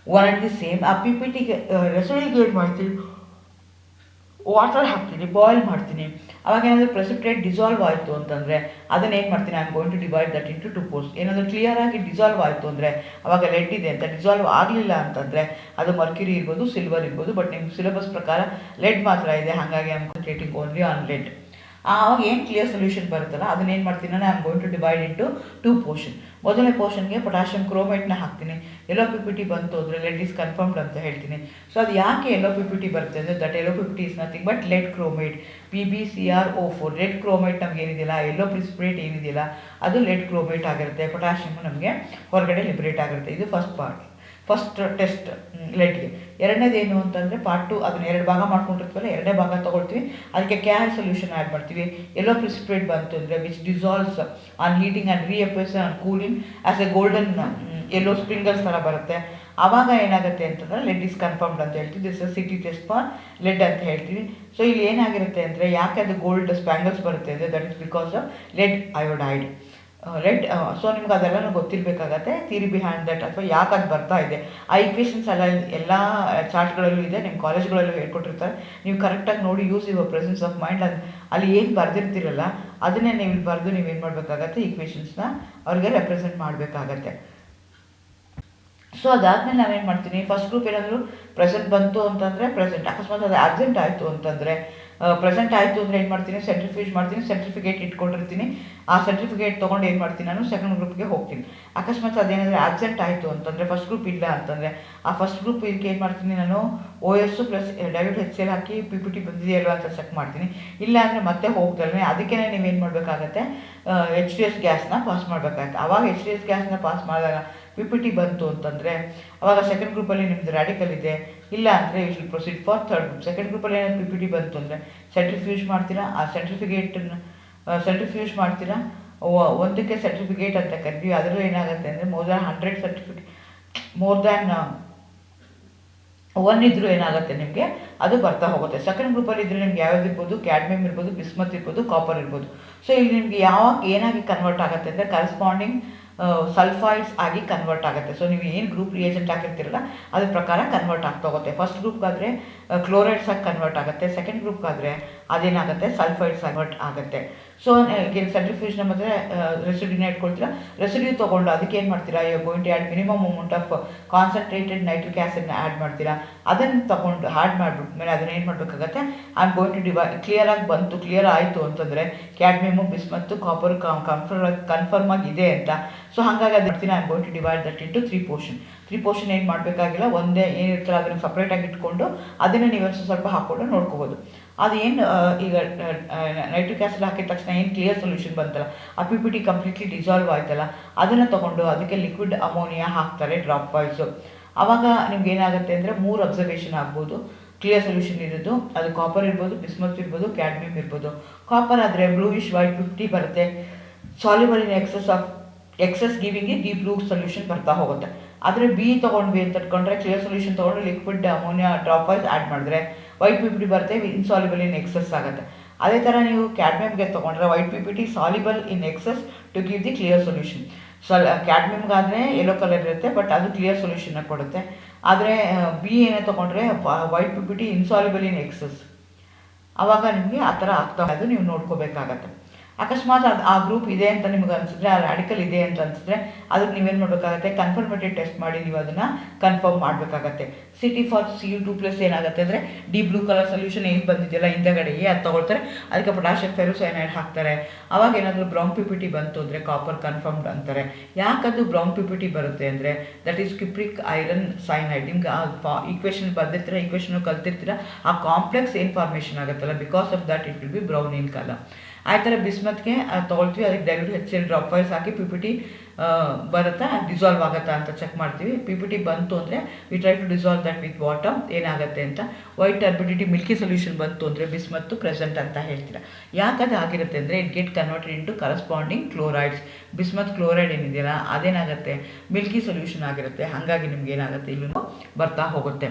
ಒನ್ ಆ್ಯಂಡ್ ದಿ ಸೇಮ್. ಆ PPTಗೆ ರೆಸಿಡ್ಯೂಗೆ ಏನು ಮಾಡ್ತೀನಿ, ವಾಟರ್ ಹಾಕ್ತೀನಿ, ಬಾಯ್ಲ್ ಮಾಡ್ತೀನಿ. ಅವಾಗ ಏನಾದರೂ ಪ್ರೆಸಿಪಿಟೇಟ್ ಡಿಸಾಲ್ವ್ ಆಯಿತು ಅಂತಂದರೆ ಅದನ್ನು ಏನು ಮಾಡ್ತೀನಿ, I am going to divide that into 2 parts. ಏನಾದರೂ ಕ್ಲಿಯರ್ ಆಗಿ ಡಿಸಾಲ್ವ್ ಆಯಿತು ಅಂದರೆ ಅವಾಗ ಲೆಡ್ ಇದೆ ಅಂತ, ಡಿಸಾಲ್ವ್ ಆಗಲಿಲ್ಲ ಅಂತಂದರೆ ಅದು ಮರ್ಕ್ಯುರಿ ಇರ್ಬೋದು, ಸಿಲ್ವರ್ ಇರ್ಬೋದು. ಬಟ್ ನಿಮ್ಮ ಸಿಲೆಬಸ್ ಪ್ರಕಾರ ಲೆಡ್ ಮಾತ್ರ ಇದೆ, ಹಾಗಾಗಿ I am concentrating only on lead. ಆವಾಗ ಏನು ಕ್ಲಿಯರ್ ಸೊಲ್ಯೂಷನ್ ಬರುತ್ತಲ್ಲ ಅದನ್ನೇನು ಮಾಡ್ತೀನಿ ನಾನು I am going to divide into 2 portion. ಮೊದಲನೇ ಪೋರ್ಷನ್ಗೆ ಪೊಟ್ಯಾಷಿಯಂ ಕ್ರೋಮೇಟ್ನ ಹಾಕ್ತೀನಿ. ಎಲ್ಲೋ ಪಿ ಪಿ ಟಿ ಬಂತು ಅಂದರೆ ಲೆಡ್ ಈಸ್ ಕನ್ಫರ್ಮ್ಡ್ ಅಂತ ಹೇಳ್ತೀನಿ. ಸೊ ಅದು ಯಾಕೆ ಎಲ್ಲೋ ಪಿ ಪಿ ಟಿ ಬರುತ್ತೆ ಅಂದರೆ that yellow P P T is nothing but lead chromate, PbCrO4. Lead chromate ನಮ್ಗೆ ಏನಿದೆಯಲ್ಲ, ಎಲ್ಲೋ ಪ್ರಿಸಿಪಿಟೇಟ್ ಏನಿದೆಯಲ್ಲ ಅದು ಲೆಡ್ ಕ್ರೋಮೇಟ್ ಆಗಿರುತ್ತೆ. ಪೊಟ್ಯಾಷಿಯಮ್ ನಮಗೆ ಹೊರಗಡೆ ಲಿಬರೇಟ್ ಆಗಿರುತ್ತೆ. ಇದು ಫಸ್ಟ್ ಟೆಸ್ಟ್ ಲೆಡ್ಗೆ. ಎರಡನೇದೇನು ಅಂತಂದರೆ ಪಾರ್ಟ್ 2, ಅದನ್ನ 2 ಭಾಗ ಮಾಡ್ಕೊಂಡಿರ್ತೀವಲ್ಲ, ಎರಡನೇ ಭಾಗ ತೊಗೊಳ್ತೀವಿ, ಅದಕ್ಕೆ ಕ್ಯಾರ್ ಸೊಲ್ಯೂಷನ್ ಆ್ಯಡ್ ಮಾಡ್ತೀವಿ. ಎಲ್ಲೋ ಪ್ರಿಸಿಪಿಟೇಟ್ ಬಂತು ಅಂದರೆ which dissolves on heating and reappears on cooling as a golden yellow sprinkles ಥರ ಬರುತ್ತೆ. ಆವಾಗ ಏನಾಗುತ್ತೆ ಅಂತಂದರೆ ಲೆಡ್ ಇಸ್ ಕನ್ಫರ್ಮ್ಡ್ ಅಂತ ಹೇಳ್ತೀವಿ. This is city test for lead ಅಂತ ಹೇಳ್ತೀವಿ. ಸೊ ಇಲ್ಲಿ ಏನಾಗಿರುತ್ತೆ ಅಂದರೆ ಯಾಕೆ ಅದು ಗೋಲ್ಡ್ ಸ್ಪ್ಯಾಂಗಲ್ಸ್ ಬರುತ್ತೆ ಅಂದರೆ that is because of lead iodide. Lead so ನಿಮ್ಗೆ ಅದೆಲ್ಲನೂ ಗೊತ್ತಿರಬೇಕಾಗತ್ತೆ, ಥಿಯರಿ ಬಿಹೈಂಡ್ ದಟ್, ಅಥವಾ ಯಾಕೆ ಅದು ಬರ್ತಾ ಇದೆ. ಆ ಈಕ್ವೇಷನ್ಸ್ ಎಲ್ಲ ಚಾರ್ಟ್ಗಳಲ್ಲೂ ಇದೆ, ನಿಮ್ಮ ಕಾಲೇಜ್ಗಳಲ್ಲೂ ಹೇಳ್ಕೊಟ್ಟಿರ್ತಾರೆ. ನೀವು ಕರೆಕ್ಟಾಗಿ ನೋಡಿ use your presence of mind. ಅಲ್ಲಿ ಏನು ಬರೆದಿರ್ತೀರಲ್ಲ ಅದನ್ನೇ ನೀವು ಇಲ್ಲಿ ಬರೆದು ನೀವೇನು ಮಾಡಬೇಕಾಗತ್ತೆ, ಈಕ್ವೇಷನ್ಸ್ನ ಅವ್ರಿಗೆ ರೆಪ್ರೆಸೆಂಟ್ ಮಾಡಬೇಕಾಗತ್ತೆ. ಸೊ ಅದಾದಮೇಲೆ ನಾವೇನು ಮಾಡ್ತೀನಿ, ಫಸ್ಟ್ ಗ್ರೂಪ್ ಏನಾದರೂ ಪ್ರೆಸೆಂಟ್ ಬಂತು ಅಂತಂದರೆ ಪ್ರೆಸೆಂಟ್, ಅಕಸ್ಮಾತ್ ಅದು ಆಬ್ಸೆಂಟ್ ಆಯಿತು ಅಂತಂದರೆ ಪ್ರೆಸೆಂಟ್ ಆಯಿತು ಅಂದರೆ ಏನು ಮಾಡ್ತೀನಿ, ಸೆಂಟ್ರಿಫ್ಯೂಜ್ ಮಾಡ್ತೀನಿ, ಸರ್ಟಿಫಿಕೇಟ್ ಇಟ್ಕೊಂಡಿರ್ತೀನಿ. ಆ ಸರ್ಟಿಫಿಕೇಟ್ ತೊಗೊಂಡು ಏನು ಮಾಡ್ತೀನಿ, ನಾನು ಸೆಕೆಂಡ್ ಗ್ರೂಪ್ಗೆ ಹೋಗ್ತೀನಿ. ಅಕಸ್ಮಾತ್ ಅದೇನಾದರೆ ಆಬ್ಸೆಂಟ್ ಆಯಿತು ಅಂತಂದರೆ, ಫಸ್ಟ್ ಗ್ರೂಪ್ ಇಲ್ಲ ಅಂತಂದರೆ, ಆ ಫಸ್ಟ್ ಗ್ರೂಪ್ ಇದಕ್ಕೆ ಏನು ಮಾಡ್ತೀನಿ, ನಾನು OS ಪ್ಲಸ್ ಡೈಲ್ಯೂಟ್ HCl ಹಾಕಿ PPT ಬಂದಿದೆಯಲ್ವ ಅಂತ ಚೆಕ್ ಮಾಡ್ತೀನಿ. ಇಲ್ಲ ಅಂದರೆ ಮತ್ತೆ ಹೋಗ್ದಲ್ಲೇ ಅದಕ್ಕೆ ನೀವೇನು ಮಾಡಬೇಕಾಗತ್ತೆ, HDS ಗ್ಯಾಸ್ನ ಪಾಸ್ ಮಾಡಬೇಕಾಗತ್ತೆ. ಆವಾಗ HDS ಗ್ಯಾಸ್ನ ಪಾಸ್ ಮಾಡಿದಾಗ PPT ಬಂತು ಅಂತಂದರೆ ಅವಾಗ ಸೆಕೆಂಡ್ ಗ್ರೂಪಲ್ಲಿ ನಿಮ್ಮದು ರ್ಯಾಡಿಕಲ್ ಇದೆ. ಇಲ್ಲ ಅಂದರೆ you will proceed for third group. Second ಗ್ರೂಪಲ್ಲಿ ಏನಾದರೂ PPT ಬಂತು ಅಂದರೆ ಸೆಂಟ್ರಿಫ್ಯೂಜ್ ಮಾಡ್ತೀರಾ, ಆ ಸೆಂಟ್ರಿಫ್ಯೂಜ್ ಮಾಡ್ತೀರಾ. ಒಂದಕ್ಕೆ ಸರ್ಟಿಫಿಕೇಟ್ ಅಂತ ಕರಿತೀವಿ. ಅದರಲ್ಲೂ ಏನಾಗುತ್ತೆ ಅಂದರೆ ಮೋರ್ ದ್ಯಾನ್ 1 ಇದ್ರೂ ಏನಾಗುತ್ತೆ ನಿಮಗೆ ಅದು ಬರ್ತಾ ಹೋಗುತ್ತೆ. ಸೆಕೆಂಡ್ ಗ್ರೂಪಲ್ಲಿ ಇದ್ದರೆ ನಿಮ್ಗೆ ಯಾವ್ದು ಇರ್ಬೋದು, ಕ್ಯಾಡ್ಮಿಯಮ್ ಇರ್ಬೋದು, ಬಿಸ್ಮತ್ ಇರ್ಬೋದು, ಕಾಪರ್ ಇರ್ಬೋದು. ಸೊ ಇಲ್ಲಿ ನಿಮಗೆ ಯಾವಾಗ ಏನಾಗಿ ಕನ್ವರ್ಟ್ ಆಗುತ್ತೆ ಅಂದರೆ ಕರೆಸ್ಪಾಂಡಿಂಗ್ ಸಲ್ಫೈಡ್ಸ್ ಆಗಿ ಕನ್ವರ್ಟ್ ಆಗುತ್ತೆ. ಸೊ ನೀವು ಏನು ಗ್ರೂಪ್ ರಿಯೇಜೆಂಟ್ ಹಾಕಿರ್ತೀರಲ್ಲ ಅದ್ರ ಪ್ರಕಾರ ಕನ್ವರ್ಟ್ ಆಗ್ತಾ ಹೋಗುತ್ತೆ. ಫಸ್ಟ್ ಗ್ರೂಪ್ಗಾದರೆ ಕ್ಲೋರೈಡ್ಸ್ ಆಗಿ ಕನ್ವರ್ಟ್ ಆಗುತ್ತೆ, ಸೆಕೆಂಡ್ ಗ್ರೂಪ್ಗಾದರೆ ಅದೇನಾಗುತ್ತೆ ಸಲ್ಫೈಡ್ಸ್ ಕನ್ವರ್ಟ್ ಆಗುತ್ತೆ. ಸೊ ಸೆಂಟ್ರಿಫ್ಯೂಜ್ನ ಮತ್ತು ರೆಸಿಡ್ಯೂನ ಇಟ್ಕೊಳ್ತೀರಾ. ರೆಸಿಡ್ಯೂ ತೊಗೊಂಡು ಅದಕ್ಕೆ ಏನು ಮಾಡ್ತೀರಾ, going to add minimum amount of concentrated nitric ಆ್ಯಸಿಡ್ನ ಆ್ಯಡ್ ಮಾಡ್ತೀರಾ. ಅದನ್ನು ತೊಗೊಂಡು ಆ್ಯಡ್ ಮಾಡಿಬಿಟ್ಮೇಲೆ ಅದನ್ನ ಏನು ಮಾಡಬೇಕಾಗತ್ತೆ, I am going to clear ಆಯಿತು ಅಂತಂದರೆ ಕ್ಯಾಡ್ಮಿಯಮು, ಬಿಸ್ಮತ್ತು, ಕಾಪರ್ ಕನ್ಫರ್ಮ್ ಆಗಿದೆ ಅಂತ. ಸೊ ಹಾಗಾಗಿ ಅದು ಮಾಡ್ತೀನಿ, I am going to divide that into 3 portion. 3 portion ಏನು ಮಾಡಬೇಕಾಗಿಲ್ಲ, ಒಂದೇ ಏನಿರ್ತಲ್ಲ ಅದನ್ನು ಸಪ್ರೇಟಾಗಿ ಇಟ್ಕೊಂಡು ಅದನ್ನು ನೀವು ಸ್ವಲ್ಪ ಹಾಕ್ಕೊಂಡು ನೋಡ್ಕೋಬೋದು. ಅದೇನು ಈಗ ನೈಟ್ರಿಕ್ ಆ್ಯಸಿಡ್ ಹಾಕಿದ ತಕ್ಷಣ ಏನು ಕ್ಲಿಯರ್ ಸೊಲ್ಯೂಷನ್ ಬಂತಲ್ಲ, ಆ PPT ಕಂಪ್ಲೀಟ್ಲಿ ಡಿಸಾಲ್ವ್ ಆಯ್ತಲ್ಲ, ಅದನ್ನು ತೊಗೊಂಡು ಅದಕ್ಕೆ ಲಿಕ್ವಿಡ್ ಅಮೋನಿಯಾ ಹಾಕ್ತಾರೆ ಡ್ರಾಪ್ ವೈಸು. ಆವಾಗ ನಿಮ್ಗೆ ಏನಾಗುತ್ತೆ ಅಂದರೆ 3 ಅಬ್ಸರ್ವೇಷನ್ ಆಗ್ಬೋದು. ಕ್ಲಿಯರ್ ಸೊಲ್ಯೂಷನ್ ಇರೋದು ಅದು ಕಾಪರ್ ಇರ್ಬೋದು, ಬಿಸ್ಮತ್ ಇರ್ಬೋದು, ಕ್ಯಾಡ್ಮಿಯಮ್ ಇರ್ಬೋದು. ಕಾಪರ್ ಆದರೆ ಬ್ಲೂಯಿಶ್ ವೈಟ್ 50 ಬರುತ್ತೆ. Soluble in excess giving deep blue solution ಬರ್ತಾ ಹೋಗುತ್ತೆ. ಆದರೆ ಬಿ ಅಂತ ಇಟ್ಕೊಂಡ್ರೆ ಕ್ಲಿಯರ್ ಸೊಲ್ಯೂಷನ್ ತೊಗೊಂಡು liquid ammonia dropwise add ಮಾಡಿದ್ರೆ ವೈಟ್ PPT ಬರುತ್ತೆ, ಇನ್ಸಾಲ್ಯುಬಲ್ ಇನ್ ಎಕ್ಸಸ್ ಆಗುತ್ತೆ. ಅದೇ ಥರ ನೀವು ಕ್ಯಾಡ್ಮಿಯಮ್ಗೆ ತೊಗೊಂಡ್ರೆ white PPT soluble in excess to give the clear solution. ಕ್ಯಾಡ್ಮಿಯಮ್ಗಾದರೆ ಯೆಲ್ಲೋ ಕಲರ್ ಇರುತ್ತೆ, ಬಟ್ ಅದು ಕ್ಲಿಯರ್ ಸೊಲ್ಯೂಷನ್ನ ಕೊಡುತ್ತೆ. ಆದರೆ ಬಿ ಏನೇ ತೊಗೊಂಡ್ರೆ white PPT insoluble in excess. ಆವಾಗ ನಿಮಗೆ ಆ ಥರ ಆಗ್ತಾ ಅದು ನೀವು ನೋಡ್ಕೋಬೇಕಾಗತ್ತೆ. ಅಕಸ್ಮಾತ್ ಆ ಗ್ರೂಪ್ ಇದೆ ಅಂತ ನಿಮ್ಗೆ ಅನಿಸಿದ್ರೆ, ಆ ರ್ಯಾಡಿಕಲ್ ಇದೆ ಅಂತ ಅನಿಸಿದ್ರೆ ಅದಕ್ಕೆ ನೀವೇನು ಮಾಡಬೇಕಾಗತ್ತೆ, ಕನ್ಫರ್ಮೇಟೆಡ್ ಟೆಸ್ಟ್ ಮಾಡಿ ನೀವು ಅದನ್ನು ಕನ್ಫರ್ಮ್ ಮಾಡಬೇಕಾಗತ್ತೆ. Cu2+ ಏನಾಗುತ್ತೆ ಅಂದರೆ ಡೀಪ್ ಬ್ಲೂ ಕಲರ್ ಸೊಲ್ಯೂಷನ್ ಏನು ಬಂದಿದೆಯಲ್ಲ ಹಿಂದಗಡೆಗೆ ಅದು ತೊಗೊಳ್ತಾರೆ, ಅದಕ್ಕೆ ಪೊಟ್ಯಾಷಿಯಂ ಫೆರೋಸೈನೈಡ್ ಹಾಕ್ತಾರೆ. ಆವಾಗ ಏನಾದರೂ ಬ್ರೌನ್ PPT ಬಂತು ಅಂದರೆ ಕಾಪರ್ ಕನ್ಫರ್ಮ್ಡ್ ಅಂತಾರೆ. ಯಾಕದು ಬ್ರೌನ್ PPT ಬರುತ್ತೆ ಅಂದರೆ that is cupric iron cyanide. ನಿಮ್ಗೆ ಆ ಈಕ್ವೇಷನ್ ಬರ್ದಿರ್ತೀರ, ಈಕ್ವೇಷನ್ ಕಲ್ತಿರ್ತೀರ, ಆ ಕಾಂಪ್ಲೆಕ್ಸ್ ಏನು ಫಾರ್ಮೇಷನ್ ಆಗುತ್ತಲ್ಲ, because of that it will be brown in colour. ಆ ಥರ ಬಿಸ್ಮತ್ಗೆ ತೊಗೊಳ್ತೀವಿ, ಅದಕ್ಕೆ ಡೈಲ್ಯೂಟ್ HCl ಡ್ರಾಪ್ ವೈಸ್ ಹಾಕಿ PPT ಬರುತ್ತಾ ಡಿಸಾಲ್ವ್ ಆಗುತ್ತಾ ಅಂತ ಚೆಕ್ ಮಾಡ್ತೀವಿ. PPT ಬಂತು ಅಂದರೆ we try to dissolve that with water. ಏನಾಗುತ್ತೆ ಅಂತ ವೈಟ್ ಟರ್ಬಿಡಿಟಿ ಮಿಲ್ಕಿ ಸೊಲ್ಯೂಷನ್ ಬಂತು ಅಂದರೆ ಬಿಸ್ಮತ್ತು ಪ್ರೆಸೆಂಟ್ ಅಂತ ಹೇಳ್ತೀರಾ. ಯಾಕದು ಆಗಿರುತ್ತೆ ಅಂದರೆ it get converted into corresponding chlorides. Bismuth chloride ಏನಿದೆಯಲ್ಲ ಅದೇನಾಗುತ್ತೆ ಮಿಲ್ಕಿ ಸೊಲ್ಯೂಷನ್ ಆಗಿರುತ್ತೆ. ಹಾಗಾಗಿ ನಿಮ್ಗೆ ಏನಾಗುತ್ತೆ ಇಲ್ಲೂ ಬರ್ತಾ ಹೋಗುತ್ತೆ.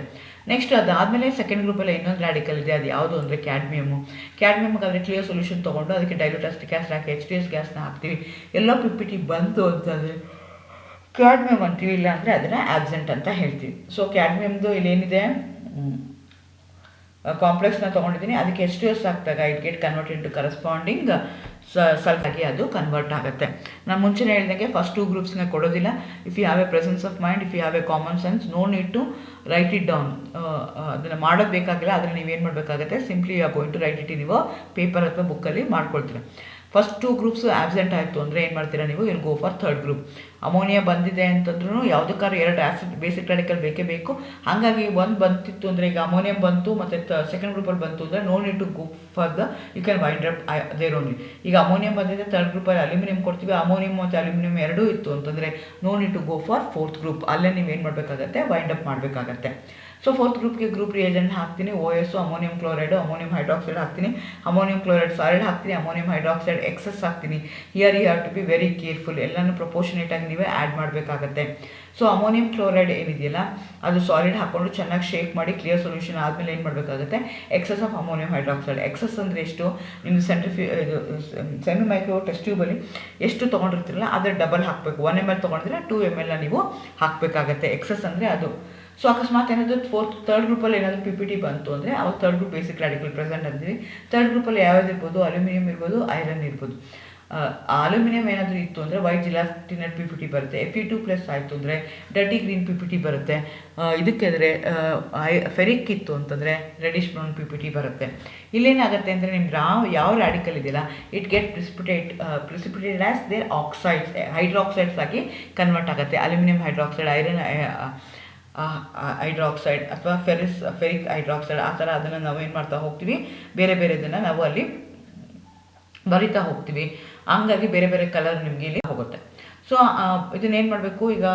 ನೆಕ್ಸ್ಟ್ ಅದಾದಮೇಲೆ ಸೆಕೆಂಡ್ ಗ್ರೂಪಲ್ಲಿ ಇನ್ನೊಂದು ರ್ಯಾಡಿಕಲ್ ಇದೆ, ಅದು ಯಾವುದು ಅಂದರೆ ಕ್ಯಾಡ್ಮಿಯಮ್ಗಾದರೆ ಕ್ಲಿಯರ್ ಸೊಲ್ಯೂಷನ್ ತೊಗೊಂಡು ಅದಕ್ಕೆ ಡೈಲ್ಯೂಟ್ ಅಸಿಟಿಕ್ ಆಸಿಡ್ ಹಾಕಿ HDS ಗ್ಯಾಸ್ನ ಹಾಕ್ತೀವಿ. ಎಲ್ಲೋ PPT ಬಂತು ಅಂತಂದರೆ ಕ್ಯಾಡ್ಮಿಯಮ್ ಅಂತೀವಿ, ಇಲ್ಲ ಅಂದರೆ ಅದನ್ನು ಆಬ್ಸೆಂಟ್ ಅಂತ ಹೇಳ್ತೀವಿ. ಸೊ ಕ್ಯಾಡ್ಮಿಯಮ್ದು ಇಲ್ಲೇನಿದೆ ಕಾಂಪ್ಲೆಕ್ಸ್ನ ತೊಗೊಂಡಿದ್ದೀನಿ, ಅದಕ್ಕೆ HDS ಹಾಕಿದಾಗ it get converted into corresponding ಸ್ವಲ್ಪ ಆಗಿ ಅದು ಕನ್ವರ್ಟ್ ಆಗುತ್ತೆ. ನಾನು ಮುಂಚೆನೇ ಹೇಳಿದಂಗೆ ಫಸ್ಟ್ 2 ಗ್ರೂಪ್ಸ್ನ ಕೊಡೋದಿಲ್ಲ. If you have a presence of mind, if you have a common sense, no need to write it down. ಅದನ್ನು ಮಾಡೋದು ಬೇಕಾಗಿಲ್ಲ. ಅದನ್ನು ನೀವೇನು ಮಾಡಬೇಕಾಗುತ್ತೆ, simply you are going to write it in your paper ಅಥವಾ ಬುಕ್ಕಲ್ಲಿ ಮಾಡ್ಕೊಳ್ತೀರ. ಫಸ್ಟ್ 2 ಗ್ರೂಪ್ಸ್ ಆಬ್ಸೆಂಟ್ ಆಯಿತು ಅಂದರೆ ಏನು ಮಾಡ್ತೀರಾ ನೀವು, will go for third group. Ammonia ಬಂದಿದೆ ಅಂತಂದ್ರೂ ಯಾವುದಕ್ಕಾದ್ರೂ 2 ಆ್ಯಸಿಡ್ ಬೇಸಿಕ್ ರಾಡಿಕಲ್ ಬೇಕೇ ಬೇಕು. ಹಾಗಾಗಿ ಒಂದು ಬಂತಿತ್ತು ಅಂದರೆ, ಈಗ ಅಮೋನಿಯಂ ಬಂತು ಮತ್ತು ಸೆಕೆಂಡ್ ಗ್ರೂಪಲ್ಲಿ ಬಂತು ಅಂದರೆ no need to go for the, you can wind up there only. ಈಗ ಅಮೋನಿಯಂ ಬಂದಿದೆ, ಥರ್ಡ್ ಗ್ರೂಪಲ್ಲಿ ಅಲ್ಯೂಮಿನಿಯಂ ಕೊಡ್ತೀವಿ, ಅಮೋನಿಯಂ ಮತ್ತು ಅಲ್ಯೂಮಿನಿಯಂ ಎರಡೂ ಇತ್ತು ಅಂತಂದರೆ no need to go for fourth group. ಅಲ್ಲೇ ನೀವು ಏನು ಮಾಡಬೇಕಾಗತ್ತೆ, ವೈಂಡ್ ಅಪ್ ಮಾಡಬೇಕಾಗತ್ತೆ. ಸೊ ಫೋರ್ತ್ ಗ್ರೂಪ್ಗೆ ಗ್ರೂಪ್ ರಿಯೇಜೆಂಟ್ ಹಾಕ್ತೀನಿ, OS, ammonium chloride, ammonium hydroxide ಹಾಕ್ತೀನಿ, ಅಮೋನಿಯಂ ಕ್ಲೋರೈಡ್ ಸಾಲಿಡ್ ಹಾಕ್ತೀನಿ, ಅಮೋನಿಯಂ ಹೈಡ್ರಾಕ್ಸೈಡ್ ಎಕ್ಸಸ್ ಹಾಕ್ತೀನಿ. Here you have to be very careful. ಎಲ್ಲನೂ ಪ್ರಪೋರ್ಷನೇಟಾಗಿ ನೀವೇ ಆ್ಯಡ್ ಮಾಡಬೇಕಾಗತ್ತೆ. ಸೊ ಅಮೋನಿಯಂ ಕ್ಲೋರೈಡ್ ಏನಿದೆಯಲ್ಲ ಅದು ಸಾಲಿಡ್ ಹಾಕ್ಕೊಂಡು ಚೆನ್ನಾಗಿ ಶೇಕ್ ಮಾಡಿ ಕ್ಲಿಯರ್ ಸೊಲ್ಯೂಷನ್ ಆದಮೇಲೆ ಏನು ಮಾಡಬೇಕಾಗುತ್ತೆ, excess of ammonium hydroxide. Excess ಅಂದರೆ ಎಷ್ಟು, ನಿಮ್ಮ ಸೆಮಿ ಮೈಕ್ರೋ ಟೆಸ್ಟ್ ಟ್ಯೂಬಲ್ಲಿ ಎಷ್ಟು ತೊಗೊಂಡಿರ್ತೀರಲ್ಲ ಅದರ ಡಬಲ್ ಹಾಕಬೇಕು. 1 ml ತೊಗೊಂಡಿದ್ರೆ 2 ml ನೀವು ಹಾಕಬೇಕಾಗತ್ತೆ. ಎಕ್ಸಸ್ ಅಂದರೆ ಅದು. ಸೊ ಅಕಸ್ಮಾತ್ ಏನಾದರೂ ಥರ್ಡ್ ಗ್ರೂಪಲ್ಲಿ ಏನಾದರೂ PPT ಬಂತು ಅಂದರೆ ಅವಾಗ third group basic radical present ಅಂತೀವಿ. ಥರ್ಡ್ ಗ್ರೂಪಲ್ಲಿ ಯಾವ್ದು ಇರ್ಬೋದು, ಅಲ್ಯೂಮಿನಿಯಂ ಇರ್ಬೋದು, ಐರನ್ ಇರ್ಬೋದು. ಅಲ್ಯೂಮಿನಿಯಂ ಏನಾದರೂ ಇತ್ತು ಅಂದರೆ ವೈಟ್ ಜಿಲಾಟಿನೇಟ್ PPT ಬರುತ್ತೆ. Fe2+ ಆಯಿತು ಅಂದರೆ ಡರ್ಟಿ ಗ್ರೀನ್ PPT ಬರುತ್ತೆ. ಇದಕ್ಕೆಂದರೆ ಫೆರಿಕ್ ಇತ್ತು ಅಂತಂದರೆ ರೆಡಿಶ್ ಬ್ರೌನ್ PPT ಬರುತ್ತೆ. ಇಲ್ಲೇನಾಗುತ್ತೆ ಅಂದರೆ ನಿಮ್ಗೆ ಯಾವ ರಾಡಿಕಲ್ ಇದೆಯಲ್ಲ, it get precipitated as their oxides, hydroxides ಆಗಿ ಕನ್ವರ್ಟ್ ಆಗುತ್ತೆ. ಅಲ್ಯೂಮಿನಿಯಂ ಹೈಡ್ರಾಕ್ಸೈಡ್, ಐರನ್ ಹೈಡ್ರಾಕ್ಸೈಡ್ ಅಥವಾ ಫೆರಿಕ್ ಹೈಡ್ರಾಕ್ಸೈಡ್, ಆ ಥರ ಅದನ್ನು ನಾವು ಏನು ಮಾಡ್ತಾ ಹೋಗ್ತೀವಿ, ಬೇರೆ ಬೇರೆದನ್ನು ನಾವು ಅಲ್ಲಿ ಬರಿತಾ ಹೋಗ್ತೀವಿ. ಹಂಗಾಗಿ ಬೇರೆ ಬೇರೆ ಕಲರ್ ನಿಮಗೆ ಇಲ್ಲಿ ಹೋಗುತ್ತೆ. ಸೊ ಇದನ್ನೇನು ಮಾಡಬೇಕು, ಈಗ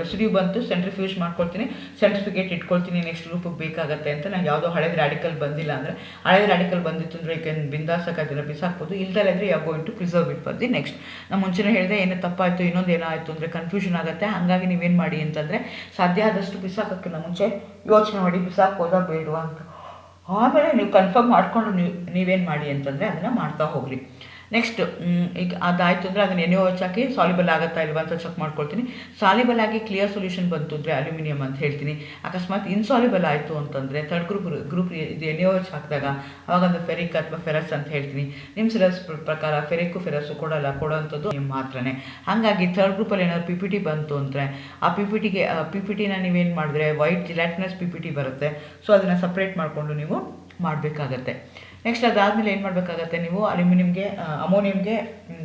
ರೆಸಿಡ್ಯೂ ಬಂತು, ಸೆಂಟ್ರಿಫ್ಯೂಜ್ ಮಾಡ್ಕೊಳ್ತೀನಿ, ಸರ್ಟಿಫಿಕೇಟ್ ಇಟ್ಕೊಳ್ತೀನಿ. ನೆಕ್ಸ್ಟ್ ಗ್ರೂಪಿಗೆ ಬೇಕಾಗುತ್ತೆ ಅಂತ. ನಂಗೆ ಯಾವುದೋ ಹಳೇದು ರಾಡಿಕಲ್ ಬಂದಿಲ್ಲ ಅಂದರೆ, ಹಳೇದು ರಾಡಿಕಲ್ ಬಂದಿತ್ತು ಅಂದರೆ ಈಗ ಬಿಂದಾಸಕ್ಕೆ ಅದನ್ನು ಬಿಸಾಕ್ಬೋದು. ಇಲ್ದಲ್ಲಂದರೆ you are going to preserve it for the next. ನಾನು ಮುಂಚೆನೇ ಹೇಳಿದೆ, ಏನು ತಪ್ಪಾಯಿತು ಇನ್ನೊಂದು ಏನಾಯಿತು ಅಂದರೆ ಕನ್ಫ್ಯೂಷನ್ ಆಗುತ್ತೆ. ಹಾಗಾಗಿ ನೀವೇನು ಮಾಡಿ ಅಂತಂದರೆ, ಸಾಧ್ಯ ಆದಷ್ಟು ಬಿಸಾಕೋಕ್ಕಿಂತ ಮುಂಚೆ ಯೋಚನೆ ಮಾಡಿ ಬಿಸಾಕೋದಾ ಬೇಡವಾ ಅಂತ. ಆಮೇಲೆ ನೀವು ಕನ್ಫರ್ಮ್ ಮಾಡಿಕೊಂಡು ನೀವೇನು ಮಾಡಿ ಅಂತಂದರೆ ಅದನ್ನು ಮಾಡ್ತಾ ಹೋಗ್ರಿ. ನೆಕ್ಸ್ಟ್ ಈಗ ಅದಾಯಿತು ಅಂದರೆ ಅದನ್ನು NaOH ಹಾಕಿ ಸಾಲಿಬಲ್ ಆಗುತ್ತಾ ಇಲ್ವಾ ಅಂತ ಚೆಕ್ ಮಾಡ್ಕೊಳ್ತೀನಿ. ಸಾಲಿಬಲ್ ಆಗಿ ಕ್ಲಿಯರ್ ಸೊಲ್ಯೂಷನ್ ಬಂತು ಅಂದರೆ ಅಲ್ಯೂಮಿನಿಯಂ ಅಂತ ಹೇಳ್ತೀನಿ. ಅಕಸ್ಮಾತ್ ಇನ್ಸಾಲಿಬಲ್ ಆಯಿತು ಅಂತಂದರೆ ಥರ್ಡ್ ಗ್ರೂಪ್ ಇದು NaOH ಹಾಕಿದಾಗ ಅವಾಗ ಅದು ಫೆರಿಕ್ ಅಥವಾ ಫೆರಸ್ ಅಂತ ಹೇಳ್ತೀನಿ. ನಿಮ್ಮ ಸಿಲೆಬಸ್ ಪ್ರಕಾರ ಫೆರಿಕ್ಕು ಫೆರಸ್ಸು ಕೊಡೋವಂಥದ್ದು ನಿಮ್ಮ ಮಾತ್ರನೇ. ಹಾಗಾಗಿ ಥರ್ಡ್ ಗ್ರೂಪಲ್ಲಿ ಏನಾದ್ರು PPT ಬಂತು ಅಂದರೆ ಆ PPTನ ನೀವೇನು ಮಾಡಿದ್ರೆ ವೈಟ್ ಜಿಲಾಟಿನಸ್ PPT ಬರುತ್ತೆ. ಸೊ ಅದನ್ನು ಸಪ್ರೇಟ್ ಮಾಡಿಕೊಂಡು ನೀವು ಮಾಡಬೇಕಾಗತ್ತೆ. ನೆಕ್ಸ್ಟ್ ಅದಾದಮೇಲೆ ಏನು ಮಾಡಬೇಕಾಗತ್ತೆ, ನೀವು ಅಮೋನಿಯಂಗೆ